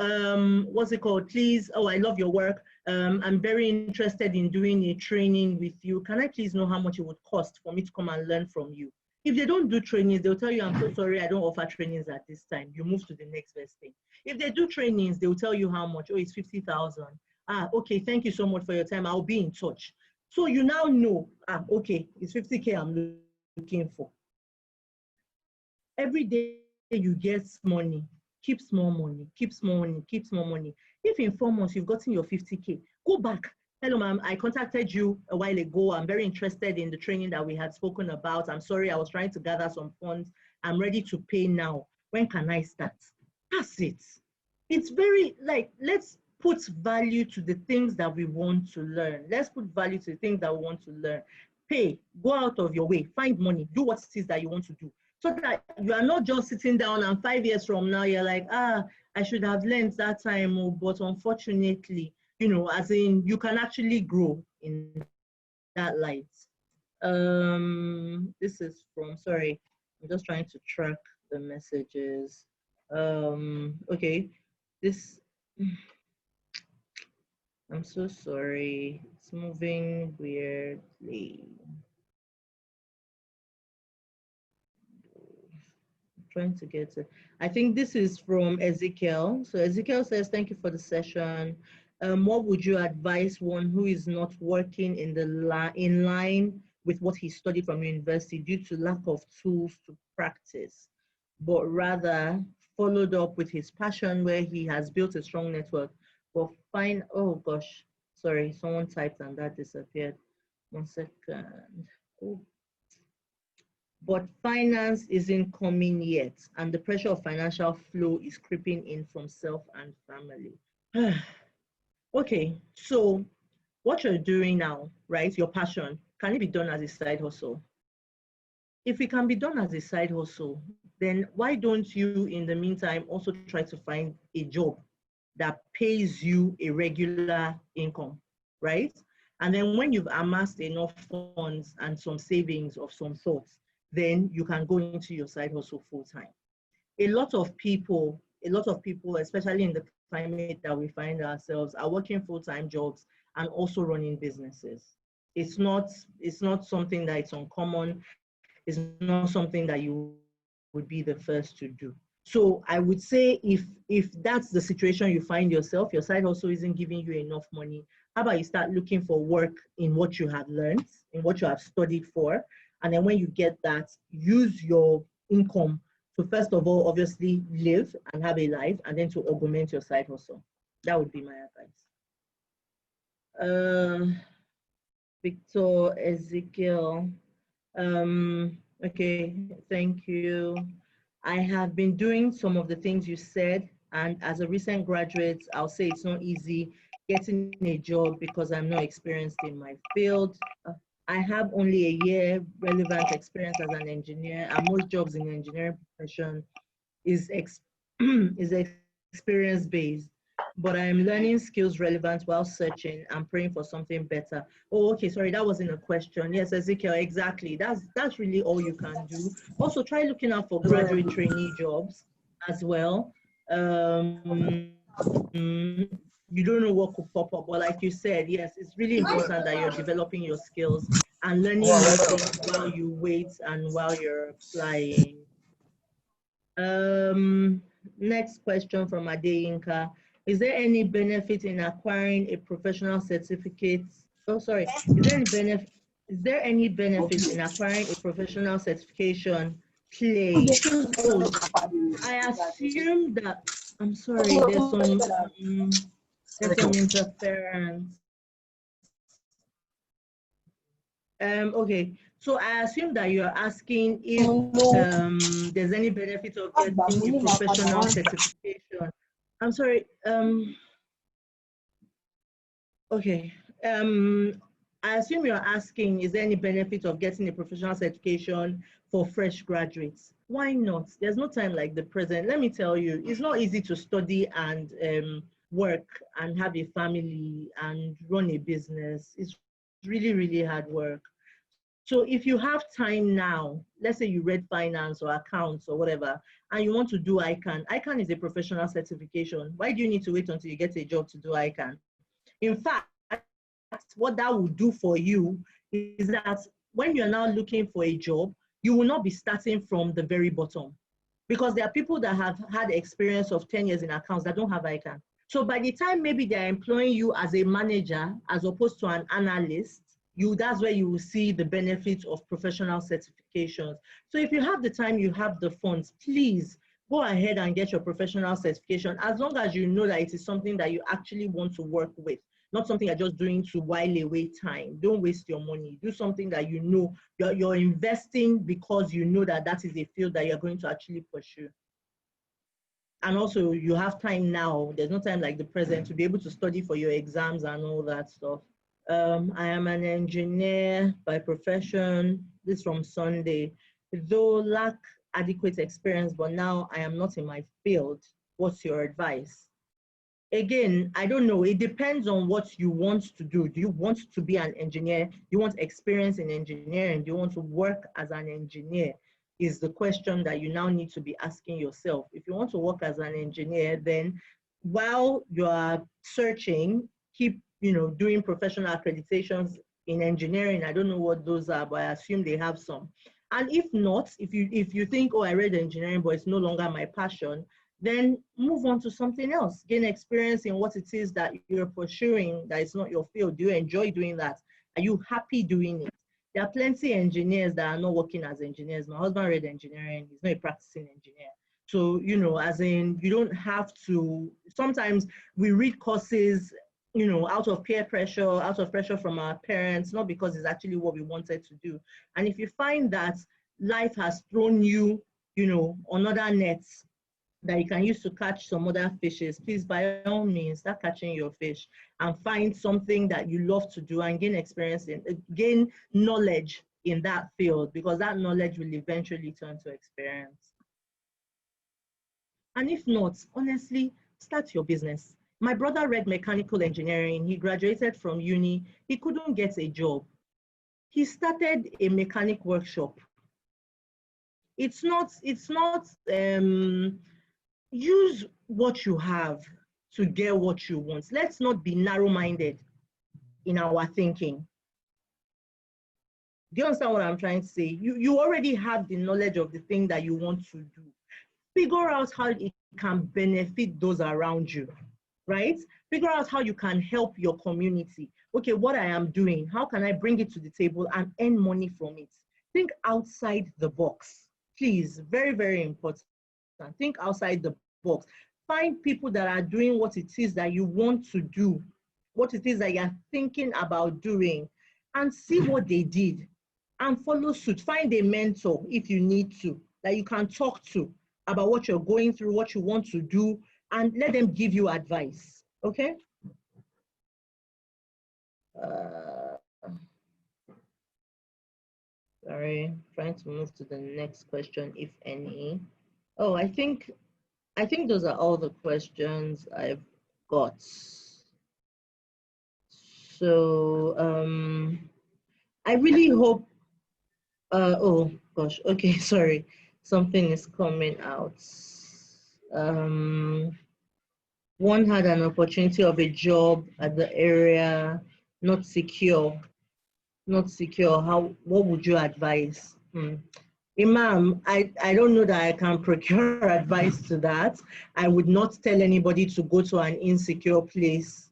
what's it called? Please, oh, I love your work. I'm very interested in doing a training with you. Can I please know how much it would cost for me to come and learn from you? If they don't do trainings, they'll tell you, I'm so sorry, I don't offer trainings at this time. You move to the next best thing. If they do trainings, they'll tell you how much. Oh, it's 50,000. Ah, okay, thank you so much for your time. I'll be in touch. So you now know, okay, it's 50K I'm looking for. Every day you get money, keep small money, keep small money, keep small money. If in 4 months you've gotten your 50K, go back. Hello, ma'am, I contacted you a while ago. I'm very interested in the training that we had spoken about. I'm sorry, I was trying to gather some funds. I'm ready to pay now. When can I start? That's it. It's very, like, let's put value to the things that we want to learn. Let's put value to the things that we want to learn. Pay, go out of your way, find money, do what it is that you want to do. So that you are not just sitting down and 5 years from now, you're like, I should have learned that time, but unfortunately, you know, as in you can actually grow in that light. This is from, sorry, I'm just trying to track the messages. Okay, this, I'm so sorry, it's moving weirdly. Trying to get it. I think this is from Ezekiel. So Ezekiel says, thank you for the session. What would you advise one who is not working in line with what he studied from university due to lack of tools to practice, but rather followed up with his passion where he has built a strong network, but oh gosh, sorry, someone typed and that disappeared. 1 second. Oh. But finance isn't coming yet, and the pressure of financial flow is creeping in from self and family. Okay, so what you're doing now, right, your passion, can it be done as a side hustle? If it can be done as a side hustle, then why don't you, in the meantime, also try to find a job that pays you a regular income, right? And then when you've amassed enough funds and some savings of some sorts, then you can go into your side hustle full time. A lot of people, especially in the climate that we find ourselves, are working full-time jobs and also running businesses. It's not something that it's uncommon. It's not something that you would be the first to do. So I would say if that's the situation you find yourself, your side hustle isn't giving you enough money, how about you start looking for work in what you have learned, in what you have studied for, and then when you get that, use your income to first of all, obviously live and have a life, and then to augment your side hustle. That would be my advice. Victor Ezekiel. Okay, thank you. I have been doing some of the things you said, and as a recent graduate, I'll say it's not easy getting a job because I'm not experienced in my field. I have only a year relevant experience as an engineer, and most jobs in the engineering profession is experience-based. But I'm learning skills relevant while searching and praying for something better. Oh, okay, sorry, that wasn't a question. Yes, Ezekiel, exactly. That's really all you can do. Also, try looking out for graduate trainee jobs as well. You don't know what could pop up, but like you said, yes, it's really important that you're developing your skills and learning new things while you wait and while you're applying. Next question from Adeyinka. Is there any benefit in acquiring a professional certificate? Oh, sorry. Is there any benefit in acquiring a professional certification? Oh, I assume that, I'm sorry, there's some interference. Okay, so I assume that you're asking if there's any benefit of getting a professional certification. I'm sorry. Okay. I assume you're asking, is there any benefit of getting a professional certification for fresh graduates? Why not? There's no time like the present. Let me tell you, it's not easy to study and work and have a family and run a business. It's really, really hard work. So if you have time now, let's say you read finance or accounts or whatever, and you want to do ICANN. ICANN is a professional certification. Why do you need to wait until you get a job to do ICANN? In fact, what that will do for you is that when you're now looking for a job, you will not be starting from the very bottom, because there are people that have had experience of 10 years in accounts that don't have ICANN. So by the time maybe they're employing you as a manager as opposed to an analyst, that's where you will see the benefits of professional certifications. So if you have the time, you have the funds, please go ahead and get your professional certification, as long as you know that it is something that you actually want to work with, not something you're just doing to while away time. Don't waste your money. Do something that you know you're investing, because you know that that is a field that you're going to actually pursue. And also, you have time now. There's no time like the present to be able to study for your exams and all that stuff. I am an engineer by profession. This from Sunday. Though lack adequate experience, but now I am not in my field. What's your advice? Again, I don't know. It depends on what you want to do. Do you want to be an engineer? Do you want experience in engineering? Do you want to work as an engineer? Is the question that you now need to be asking yourself. If you want to work as an engineer, then while you are searching, keep doing professional accreditations in engineering. I don't know what those are, but I assume they have some. And if not, if you think, oh, I read engineering, but it's no longer my passion, then move on to something else. Gain experience in what it is that you're pursuing that is not your field. Do you enjoy doing that? Are you happy doing it? There are plenty of engineers that are not working as engineers. My husband read engineering. He's not a practicing engineer. So, as in, you don't have to. Sometimes we read courses, out of peer pressure, out of pressure from our parents, not because it's actually what we wanted to do. And if you find that life has thrown you, on other nets that you can use to catch some other fishes, please, by all means, start catching your fish and find something that you love to do and gain experience in, gain knowledge in that field, because that knowledge will eventually turn to experience. And if not, honestly, start your business. My brother read mechanical engineering. He graduated from uni. He couldn't get a job. He started a mechanic workshop. It's not, use what you have to get what you want. Let's not be narrow-minded in our thinking. Do you understand what I'm trying to say? You already have the knowledge of the thing that you want to do. Figure out how it can benefit those around you, right? Figure out how you can help your community. Okay, what I am doing, how can I bring it to the table and earn money from it? Think outside the box, please. Very, very important. Think outside the box. Find people that are doing what it is that you want to do, what it is that you're thinking about doing, and see what they did and follow suit. Find a mentor if you need to, that you can talk to about what you're going through, what you want to do, and let them give you advice, okay? Sorry, trying to move to the next question, if any. Oh, I think those are all the questions I've got. So I really hope, oh gosh, okay, sorry. Something is coming out. One had an opportunity of a job at the area, not secure. What would you advise? Imam, I don't know that I can procure advice to that. I would not tell anybody to go to an insecure place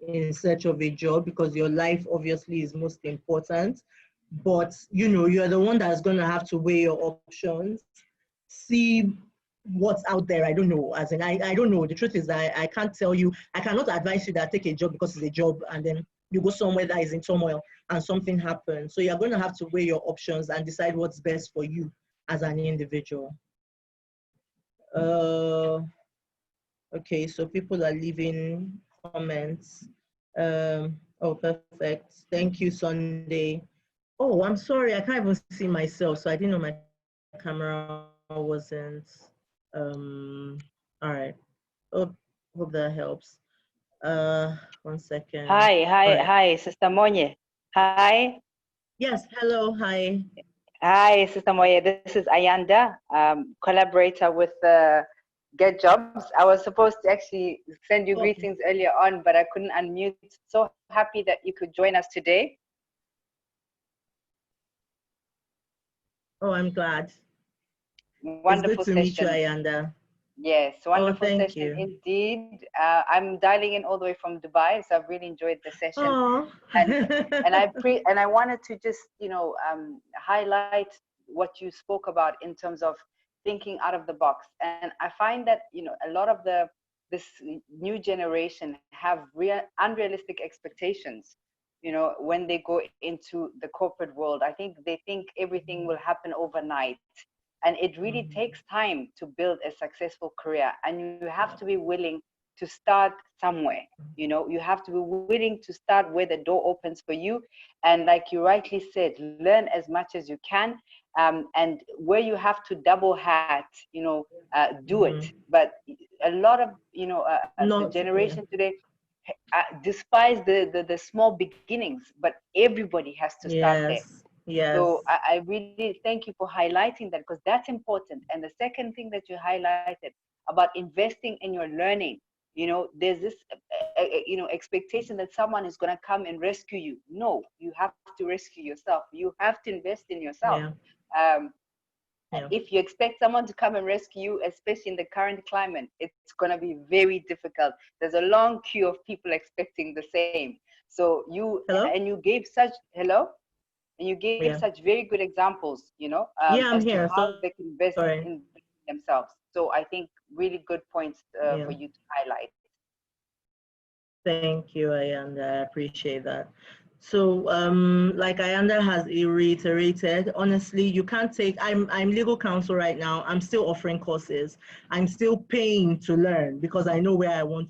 in search of a job, because your life obviously is most important. But you're the one that's going to have to weigh your options, see what's out there. I don't know. As in, I don't know. The truth is that I can't tell you. I cannot advise you that take a job because it's a job, and then you go somewhere that is in turmoil and something happens. So you're going to have to weigh your options and decide what's best for you as an individual. Okay, so people are leaving comments. Oh, perfect. Thank you, Sunday. Oh, I'm sorry. I can't even see myself, so I didn't know my camera wasn't. All right. Hope that helps. 1 second. Hi, Sister Monye. Hi. Yes, hello, hi. Hi, Sister Monye. This is Ayanda, collaborator with Get Jobs. I was supposed to actually send you greetings earlier on, but I couldn't unmute. So happy that you could join us today. Oh, I'm glad. It's good Wonderful to meet you, session. Ayanda. Yes, Oh, wonderful thank session you. indeed. I'm dialing in all the way from Dubai, so I've really enjoyed the session. Oh. And I wanted to just highlight what you spoke about in terms of thinking out of the box. And I find that a lot of this new generation have unrealistic expectations. When they go into the corporate world, I think they think everything will happen overnight, and it really takes time to build a successful career, and you have to be willing to start somewhere. You have to be willing to start where the door opens for you, and like you rightly said, learn as much as you can, and where you have to double hat, do it. But a lot of the Not, yeah. generation today despise the small beginnings, but everybody has to start there. Yes. Yes. So I really thank you for highlighting that, because that's important. And the second thing that you highlighted about investing in your learning, there's this expectation that someone is going to come and rescue you. No, you have to rescue yourself. You have to invest in yourself. Yeah. Um, Yeah. if you expect someone to come and rescue you, especially in the current climate, it's going to be very difficult. There's a long queue of people expecting the same. So Hello? you gave such hello, and you gave Yeah. such very good examples, Yeah, I'm as to here. how they can invest Sorry. in themselves. So I think really good points Yeah. for you to highlight. Thank you, Ayanda. I appreciate that. So, like Ayanda has reiterated, honestly, you can't take. I'm legal counsel right now. I'm still offering courses. I'm still paying to learn because I know where I want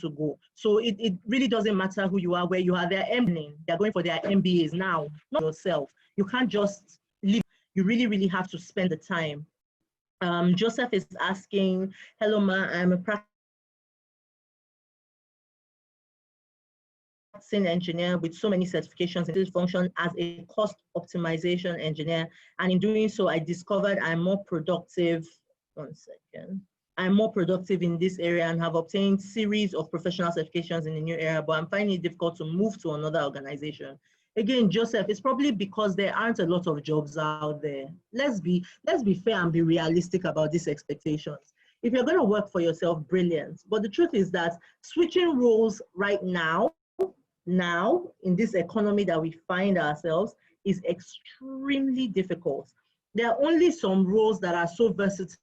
to go. So it really doesn't matter who you are, where you are. They're earning. They're going for their MBAs now, not yourself. You can't just leave. You really, really have to spend the time. Joseph is asking, hello, Ma, I'm a practicing engineer with so many certifications in this function as a cost optimization engineer. And in doing so, I discovered I'm more productive. One second. I'm more productive in this area and have obtained series of professional certifications in the new area, but I'm finding it difficult to move to another organization. Again, Joseph, it's probably because there aren't a lot of jobs out there. Let's be fair and be realistic about these expectations. If you're going to work for yourself, brilliant. But the truth is that switching roles right now in this economy that we find ourselves is extremely difficult. There are only some roles that are so versatile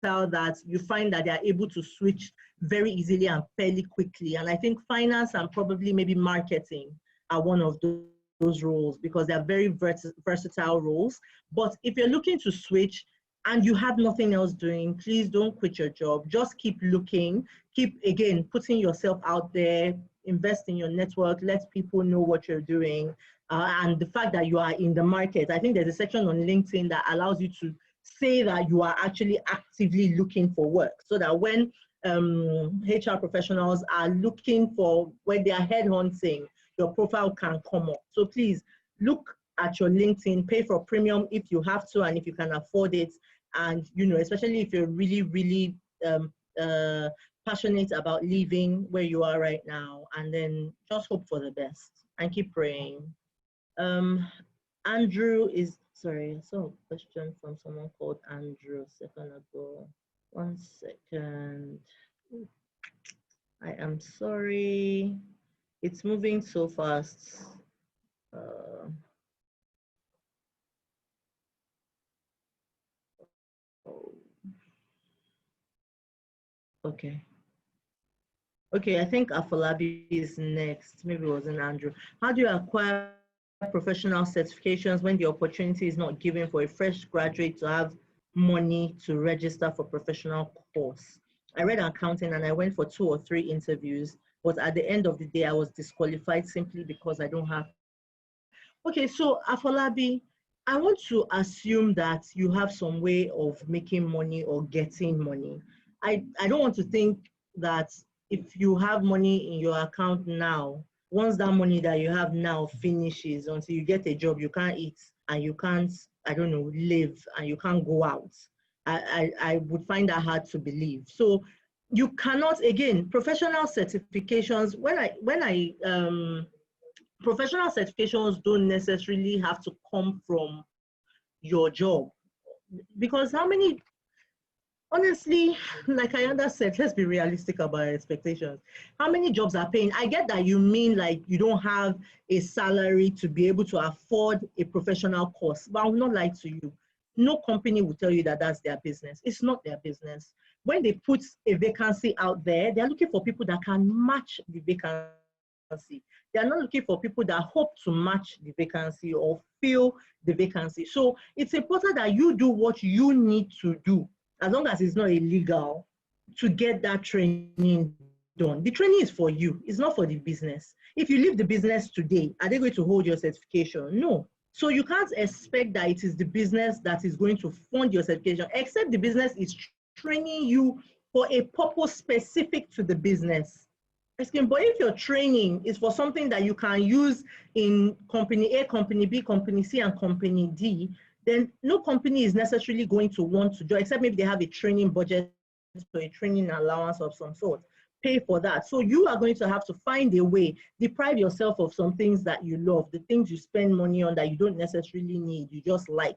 that you find that they are able to switch very easily and fairly quickly. And I think finance and probably maybe marketing are one of those roles because they are very versatile roles. But if you're looking to switch and you have nothing else doing, please don't quit your job. Just keep looking, keep, again, putting yourself out there, invest in your network, let people know what you're doing. And the fact that you are in the market, I think there's a section on LinkedIn that allows you to say that you are actually actively looking for work, so that when HR professionals are looking for, when they are headhunting, your profile can come up. So please look at your LinkedIn, pay for premium if you have to and if you can afford it. And, especially if you're really, really passionate about leaving where you are right now, and then just hope for the best and keep praying. Andrew is, sorry, I saw a question from someone called Andrew a second ago. One second. I am sorry. It's moving so fast. Okay. Okay, I think Afolabi is next. Maybe it wasn't Andrew. How do you acquire professional certifications when the opportunity is not given for a fresh graduate to have money to register for professional course? I read accounting and I went for 2 or 3 interviews, but at the end of the day, I was disqualified simply because I don't have. Okay, so Afolabi, I want to assume that you have some way of making money or getting money. I don't want to think that if you have money in your account now, once that money that you have now finishes, until you get a job, you can't eat and you can't, I don't know, live and you can't go out. I would find that hard to believe. So you cannot, again, professional certifications, professional certifications don't necessarily have to come from your job. Because how many, honestly, like Ayanda said, let's be realistic about our expectations. How many jobs are paying? I get that you mean like you don't have a salary to be able to afford a professional course, but I'll not lie to you. No company will tell you that that's their business. It's not their business. When they put a vacancy out there, they're looking for people that can match the vacancy. They are not looking for people that hope to match the vacancy or fill the vacancy. So it's important that you do what you need to do, as long as it's not illegal, to get that training done. The training is for you. It's not for the business. If you leave the business today, are they going to hold your certification? No. So you can't expect that it is the business that is going to fund your certification, except the business is training you for a purpose specific to the business. But if your training is for something that you can use in company A, company B, company C, and company D, then no company is necessarily going to want to join, except maybe they have a training budget or a training allowance of some sort. Pay for that. So you are going to have to find a way, deprive yourself of some things that you love, the things you spend money on that you don't necessarily need, you just like,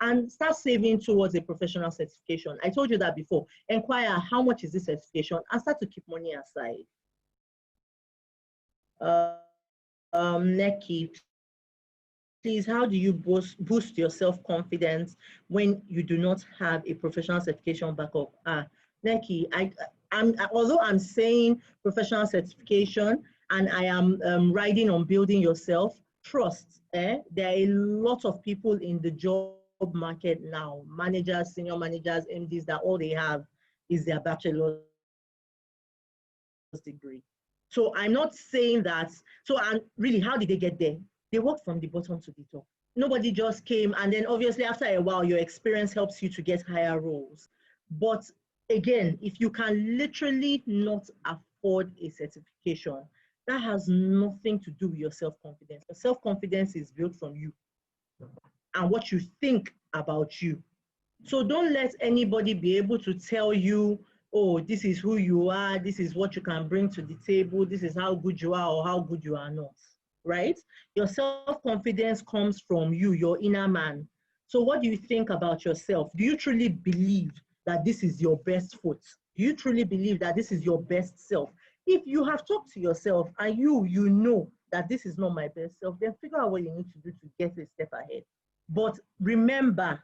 and start saving towards a professional certification. I told you that before. Inquire how much is this certification and start to keep money aside. Neki, please, how do you boost your self-confidence when you do not have a professional certification backup? Neki, although I'm saying professional certification and I am riding on building yourself, trust. There are a lot of people in the job market now, managers, senior managers, MDs, that all they have is their bachelor's degree. So I'm not saying that. So, and really, how did they get there? They worked from the bottom to the top. Nobody just came, and then obviously after a while, your experience helps you to get higher roles. But again, if you can literally not afford a certification, that has nothing to do with your self-confidence. Your self-confidence is built from you and what you think about you. So don't let anybody be able to tell you, oh, this is who you are, this is what you can bring to the table, this is how good you are or how good you are not, right? Your self-confidence comes from you, your inner man. So what do you think about yourself? Do you truly believe that this is your best foot? Do you truly believe that this is your best self? If you have talked to yourself and you know that this is not my best self, then figure out what you need to do to get a step ahead. But remember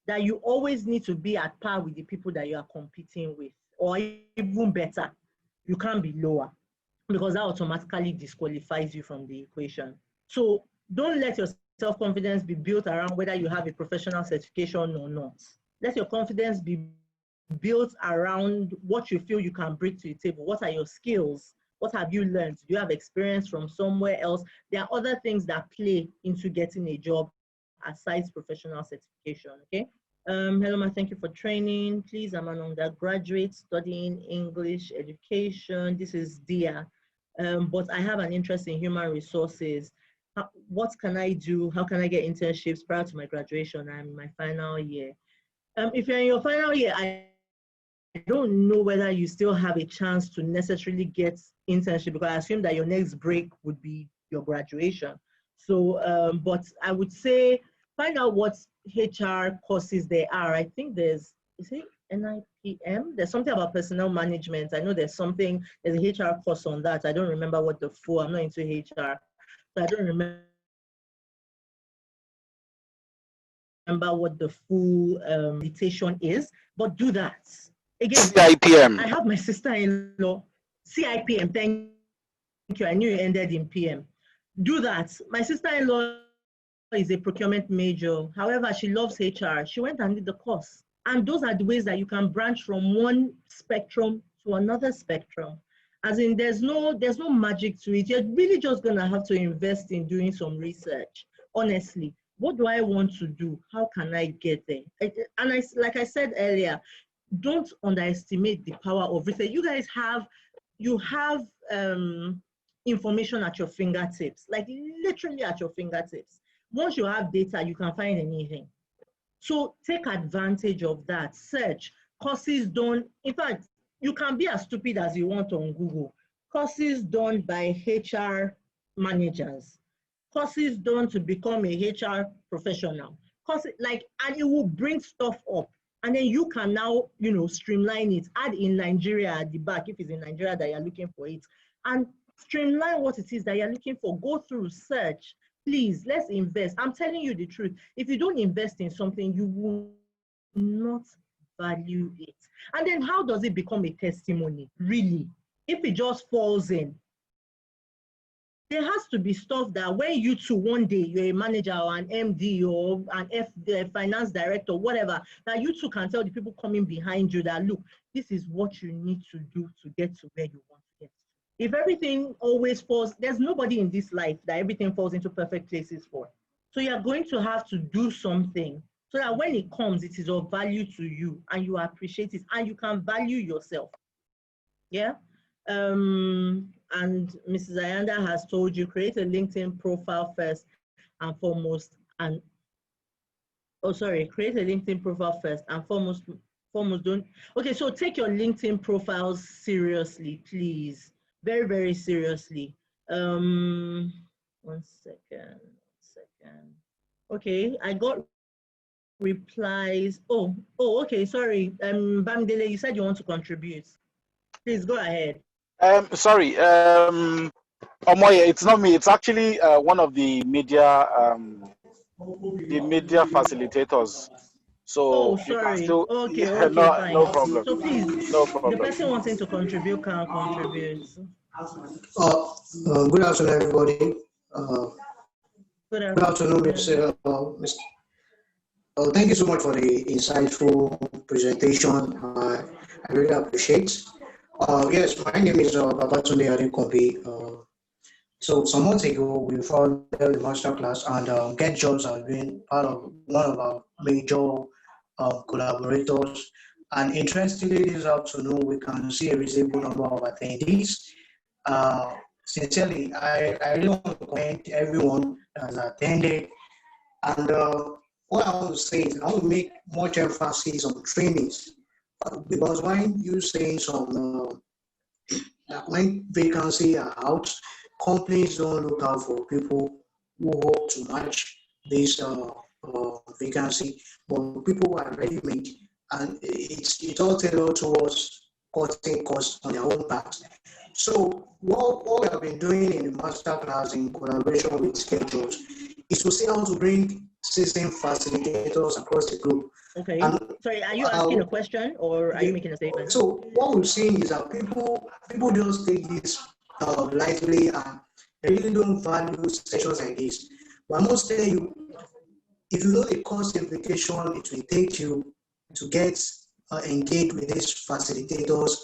that you always need to be at par with the people that you are competing with, or even better, you can't be lower, because that automatically disqualifies you from the equation. So don't let your self-confidence be built around whether you have a professional certification or not. Let your confidence be built around what you feel you can bring to the table. What are your skills? What have you learned? Do you have experience from somewhere else? There are other things that play into getting a job aside professional certification, okay? Hello, ma, thank you for training. Please, I'm an undergraduate studying English education. This is Dia, but I have an interest in human resources. What can I do? How can I get internships prior to my graduation? I'm in my final year. If you're in your final year, I don't know whether you still have a chance to necessarily get internship, because I assume that your next break would be your graduation. So, but I would say find out what HR courses there are. I think there's, is it NIPM? There's something about personnel management. I know there's a HR course on that. I don't remember what the full, I'm not into HR, so I don't remember what the full invitation is, but do that. Again, CIPM. I have my sister-in-law, CIPM, thank you. I knew you ended in PM. Do that. My sister-in-law is a procurement major. However, she loves HR. She went and did the course. And those are the ways that you can branch from one spectrum to another spectrum. As in, there's no magic to it. You're really just gonna have to invest in doing some research. Honestly, what do I want to do? How can I get there? Like I said earlier, don't underestimate the power of research. You guys have information at your fingertips, like literally at your fingertips. Once you have data, you can find anything. So take advantage of that. Search courses done. In fact, you can be as stupid as you want on Google. Courses done by HR managers, courses done to become a HR professional, courses like, and it will bring stuff up. And then you can now, streamline it, add in Nigeria at the back if it's in Nigeria that you're looking for it, and streamline what it is that you're looking for. Go through, search. Please, let's invest. I'm telling you the truth. If you don't invest in something, you will not value it. And then how does it become a testimony, really? If it just falls in, there has to be stuff that when you two one day, you're a manager or an MD or the finance director, whatever, that you two can tell the people coming behind you that, look, this is what you need to do to get to where you want to get. If everything always falls, there's nobody in this life that everything falls into perfect places for. So you're going to have to do something so that when it comes, it is of value to you and you appreciate it and you can value yourself. Yeah. And Mrs. Ayanda has told you, create a LinkedIn profile first and foremost, create a LinkedIn profile first and foremost don't. Okay, so take your LinkedIn profiles seriously, please. Very, very seriously. One second. Okay, I got replies. Oh, okay, sorry. Bamidele, you said you want to contribute. Please go ahead. Sorry, Omoye, it's not me. It's actually one of the media facilitators. So sorry. You can still, okay, fine. No problem. So please, no problem. The person wanting to contribute can contribute. Good afternoon, everybody. Good afternoon, Mr. Thank you so much for the insightful presentation. I really appreciate. Yes, my name is Babatunde Adekombi. So some months ago, we founded the masterclass, and Get Jobs has been part of one of our major collaborators. And interestingly, this afternoon, we can see a reasonable number of attendees. Sincerely, I really want to commend everyone that has attended. And what I want to say is I want to make much emphasis on trainings. Because when you say some, when vacancies are out, companies don't look out for people who hope to match this vacancy, but people who are ready-made, and it's all tailored towards cutting costs on their own part. So what we have been doing in the masterclass in collaboration with Get Jobs is to see how to bring system facilitators across the globe. Okay. Sorry, are you asking a question or are you making a statement? So what we're seeing is that people just take this lightly and they really don't value sessions like this. But I must tell you, if you know the cost implication it will take you to get engaged with these facilitators,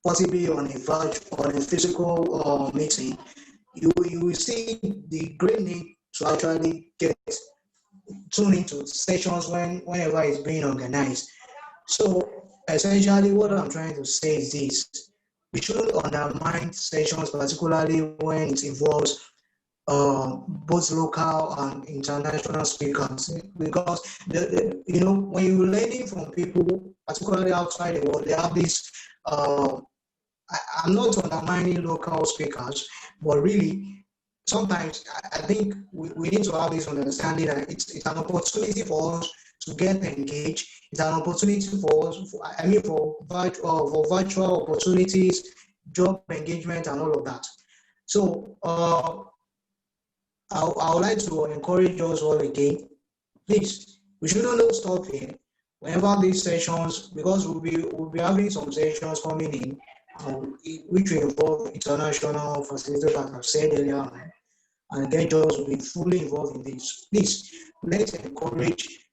possibly on a physical meeting, you will see the great need to actually get tuned into sessions whenever it's being organized. So essentially what I'm trying to say is this: we shouldn't undermine sessions, particularly when it involves both local and international speakers, because when you're learning from people, particularly outside the world, they have this. I'm not undermining local speakers, but really, sometimes I think we need to have this understanding that it's an opportunity for us to get engaged. It's an opportunity for us, for virtual opportunities, job engagement, and all of that. So I would like to encourage us all again. Please, we shouldn't stop here. Whenever these sessions, because we'll be having some sessions coming in, which will involve international facilitators, as I've said earlier, and Get Jobs will be fully involved in this. Please, let's encourage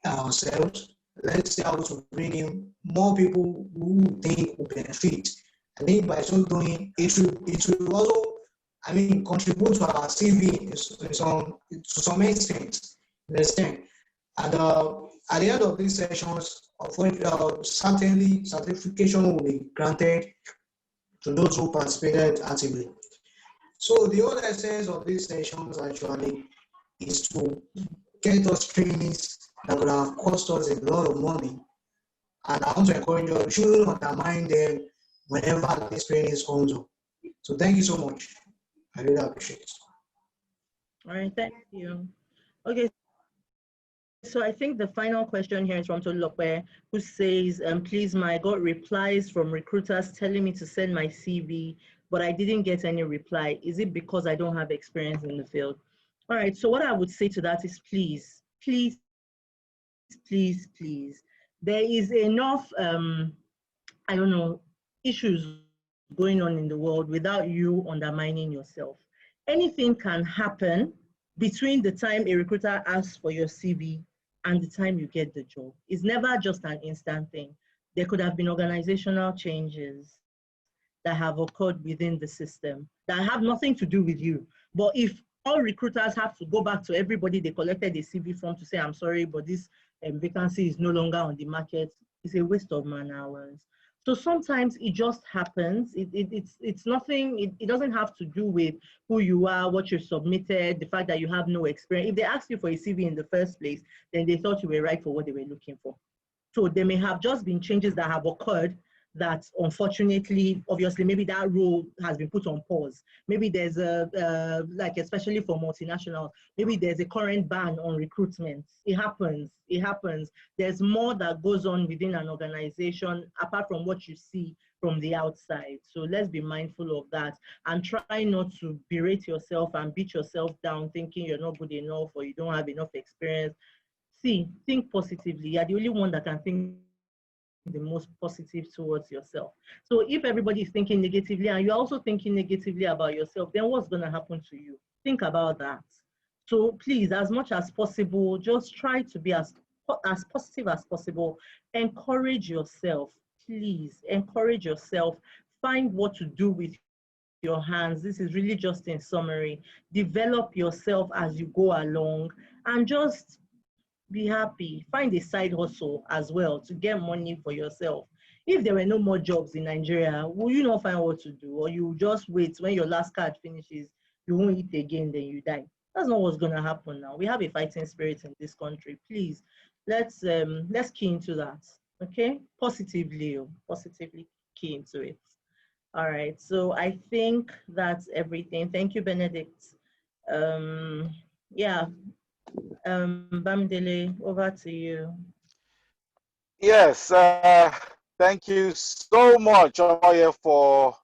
ourselves. Let's see how to bring in more people who think will benefit. I think by so doing, it will also, contribute to our CV to some extent. Understand? And at the end of these sessions, certainly certification will be granted to those who participated actively. So the whole essence of these sessions actually is to get us trainings that that could have cost us a lot of money. And I want to encourage you, we shouldn't undermine them whenever this training comes up. So thank you so much. I really appreciate it. All right, thank you. Okay, so I think the final question here is from Tolulope, who says, please, I got replies from recruiters telling me to send my CV, but I didn't get any reply. Is it because I don't have experience in the field? All right, so what I would say to that is please, please, please, please. There is enough, I don't know, issues going on in the world without you undermining yourself. Anything can happen between the time a recruiter asks for your CV and the time you get the job. It's never just an instant thing. There could have been organizational changes that have occurred within the system that have nothing to do with you. But if all recruiters have to go back to everybody they collected a CV from to say, I'm sorry, but this vacancy is no longer on the market, it's a waste of man hours. So sometimes it just happens. It's nothing, it doesn't have to do with who you are, what you submitted, the fact that you have no experience. If they asked you for a CV in the first place, then they thought you were right for what they were looking for. So there may have just been changes that have occurred that unfortunately, obviously, maybe that role has been put on pause. Maybe there's like especially for multinationals, maybe there's a current ban on recruitment. It happens, it happens. There's more that goes on within an organization apart from what you see from the outside. So let's be mindful of that and try not to berate yourself and beat yourself down thinking you're not good enough or you don't have enough experience. See, think positively. You're the only one that can think the most positive towards yourself. So if everybody is thinking negatively and you're also thinking negatively about yourself, then what's going to happen to you? Think about that. So please, as much as possible, just try to be as positive as possible. Encourage yourself. Please encourage yourself. Find what to do with your hands. This is really just in summary. Develop yourself as you go along and just be happy. Find a side hustle as well to get money for yourself. If there were no more jobs in Nigeria, will you not find what to do? Or you just wait when your last card finishes, you won't eat again, then you die. That's not what's going to happen now. We have a fighting spirit in this country. Please, let's key into that. Okay? Positively key into it. All right. So I think that's everything. Thank you, Benedict. Yeah. Bamidele, over to you. Yes, thank you so much, Omoye, for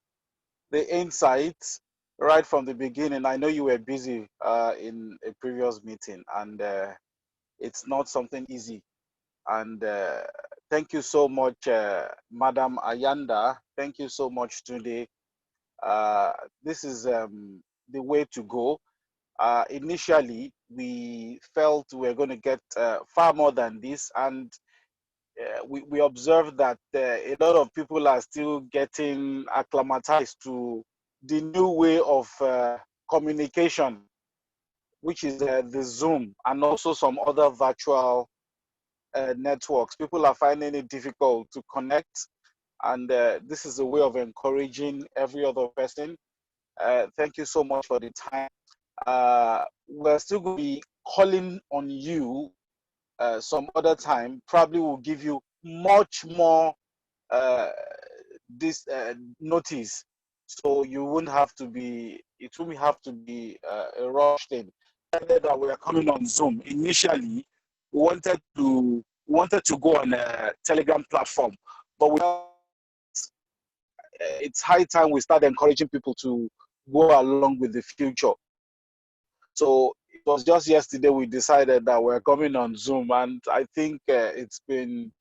the insights right from the beginning. I know you were busy in a previous meeting, and it's not something easy. And thank you so much, Madam Ayanda. Thank you so much, Tunde. This is the way to go. Initially, we felt we were going to get far more than this, and we observed that a lot of people are still getting acclimatized to the new way of communication, which is the Zoom and also some other virtual networks. People are finding it difficult to connect, and this is a way of encouraging every other person. Thank you so much for the time. We're still going to be calling on you some other time. Probably will give you much more this notice, so you won't have to be. It won't have to be a rush thing. That we are coming on Zoom. Initially, we wanted to go on a Telegram platform, but it's high time we start encouraging people to go along with the future. So it was just yesterday we decided that we're coming on Zoom, and I think it's been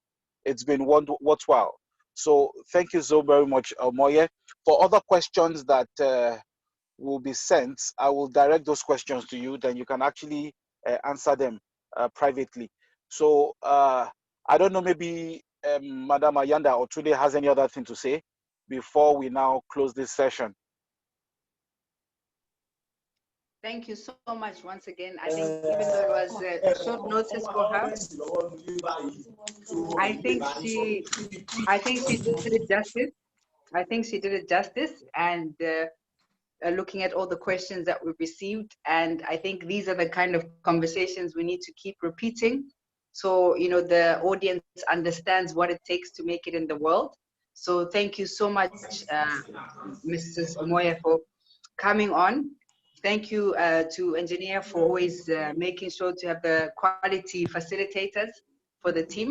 worthwhile. So thank you so very much, Omoye. For other questions that will be sent, I will direct those questions to you. Then you can actually answer them privately. So I don't know, maybe Madam Ayanda or Tunde has any other thing to say before we now close this session. Thank you so much once again. I think even though it was a short notice for her, I think she did it justice. I think she did it justice, and looking at all the questions that we received, and I think these are the kind of conversations we need to keep repeating, so the audience understands what it takes to make it in the world. So thank you so much, Mrs. Omoye, for coming on. Thank you to Engineer for always making sure to have the quality facilitators for the team.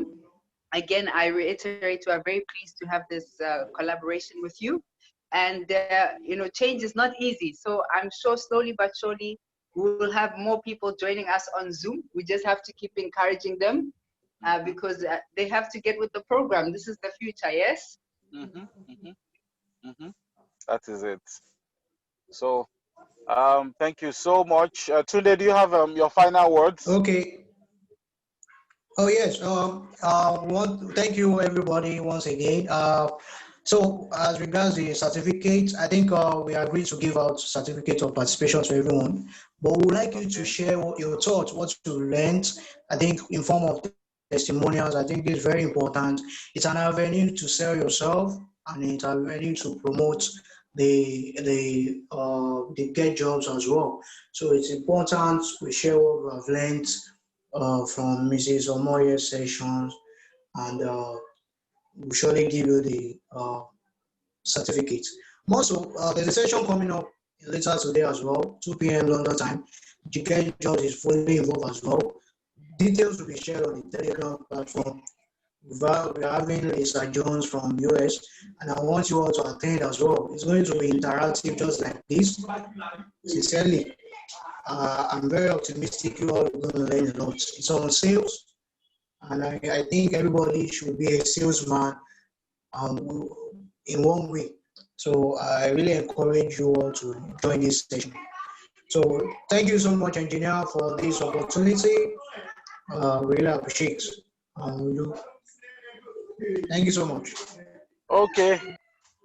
Again, I reiterate, we are very pleased to have this collaboration with you. And change is not easy. So I'm sure slowly but surely we will have more people joining us on Zoom. We just have to keep encouraging them because they have to get with the program. This is the future, yes? That is it. So thank you so much. Tunde, do you have your final words? Okay. Oh yes. Thank you everybody once again. So as regards the certificate, I think we agreed to give out certificate of participation to everyone. But we would like you to share your thoughts, what you learned. I think in form of testimonials. I think it's very important. It's an avenue to sell yourself, and it's an avenue to promote the get jobs as well. So it's important we share what we have learned from Mrs. Omoye's sessions, and we'll surely give you the certificate. Also, there's a session coming up later today as well, 2 p.m. London time. Get jobs is fully involved as well. Details will be shared on the Telegram platform. We're having Lisa Jones from US, and I want you all to attend as well. It's going to be interactive just like this. Sincerely, I'm very optimistic you all are going to learn a lot. It's on sales, and I think everybody should be a salesman in one way. So I really encourage you all to join this session. So thank you so much, engineer, for this opportunity. Really appreciate you. Thank you so much. Okay.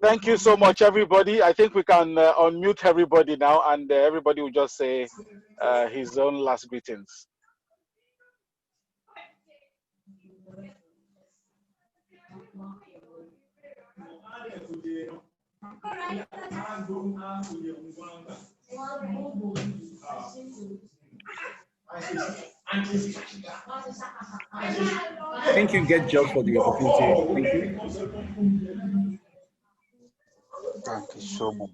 Thank you so much, everybody. I think we can unmute everybody now, and everybody will just say his own last greetings. Thank you, Get Job, for the opportunity. Thank you. Thank you so much.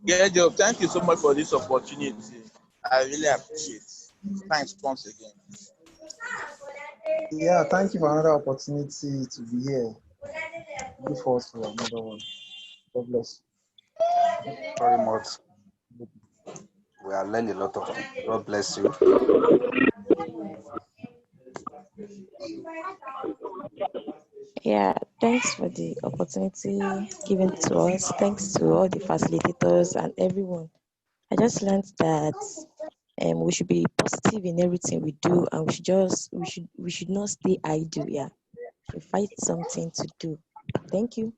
Get Job, thank you so much for this opportunity. I really appreciate it. Thanks once again. Yeah, thank you for another opportunity to be here. Look forward to another one. God bless. Very much. We have learned a lot of things. God bless you. Yeah, thanks for the opportunity given to us. Thanks to all the facilitators and everyone. I just learned that we should be positive in everything we do, and we should not stay idle. Yeah, we should find something to do. Thank you.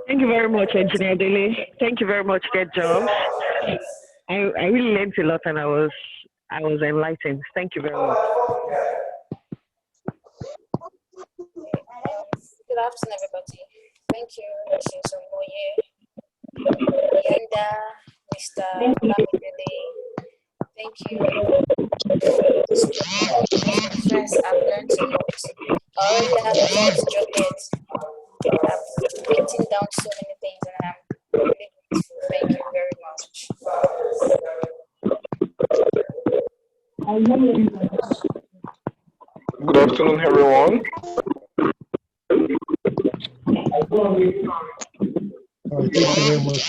Thank you very much, Engineer Dele. Thank you very much, Get Jobs. I really learned a lot, and I was enlightened. Thank you very much. Good afternoon, everybody. Thank you, Mrs. Omoye, Yanda, Mr. Lamidele. Thank you. First, I've learned a lot. I already have a lot to job yet. I've written down so many things, and I'm really grateful. Thank you very much. Good afternoon, everyone. Thank you very much,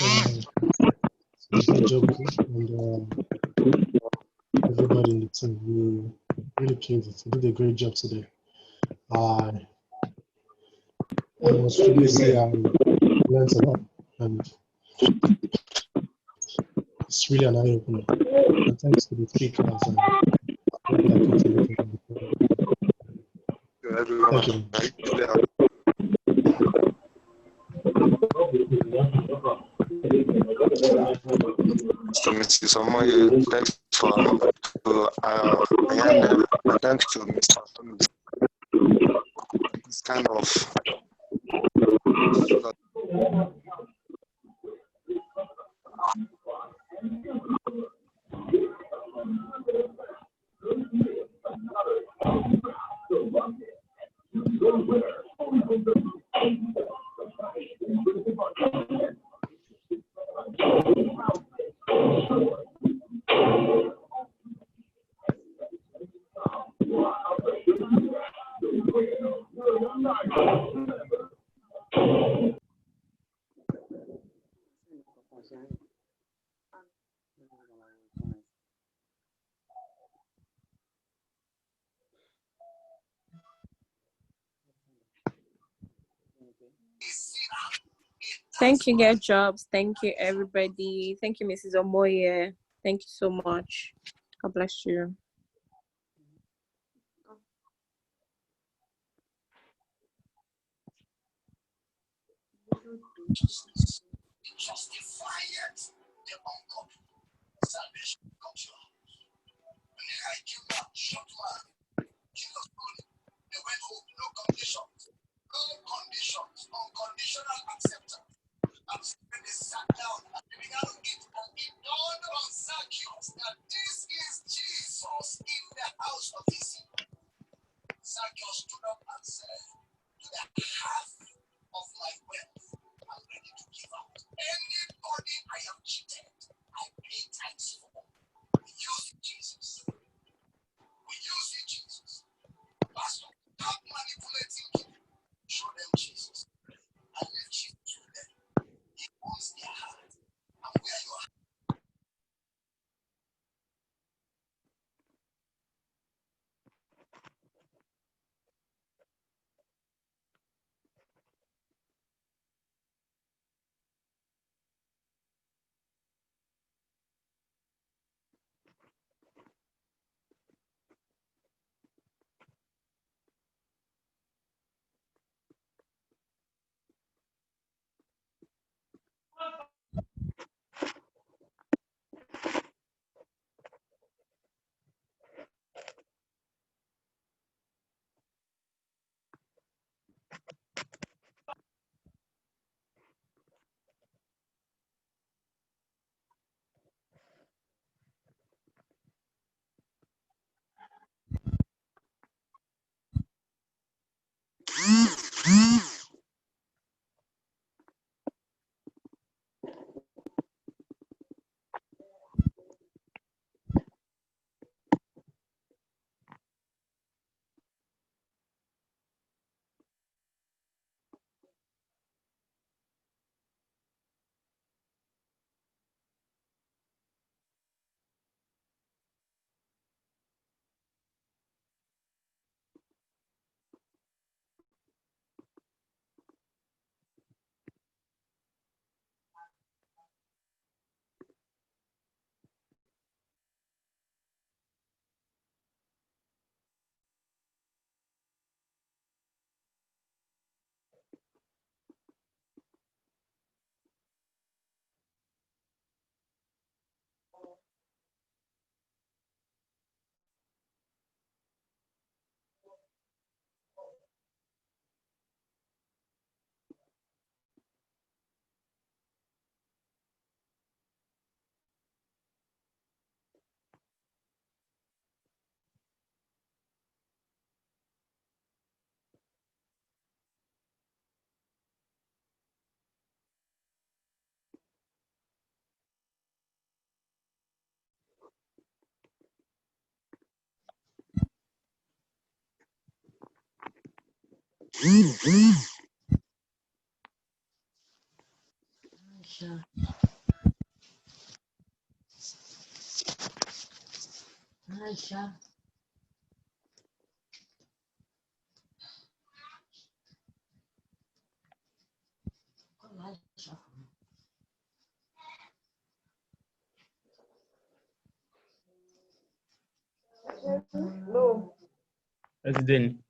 good job, and everybody in the team. You really killed it. You did a great job today. I must really say I learned a lot, and it's really an eye-opener. And thanks to the speakers and all that contributed. everyone. Thank you. I really appreciate to Mrs. Omoye. Thanks for to Ayanda, and thanks to Mr. Thomas. It's kind of Thank you, Get Jobs. Thank you, everybody. Thank you, Mrs. Omoye. Thank you so much. God bless you. Justify it, the ungodly. Salvation comes your house. When they hide you not, shut man. Jesus told him, they went home, no conditions. No conditions, unconditional acceptance. And when they sat down and they began to eat, and it dawned on Zacchaeus that this is Jesus in the house of his sin. Zacchaeus stood up and said, to the half of my wealth, I'm ready to give out. Anybody I have cheated, I pay thanks for. We use it, Jesus. We use it, Jesus. Pastor, stop manipulating people. Show them Jesus. And let Jesus show them. He wants their heart. And where you are. Aisha. No. President.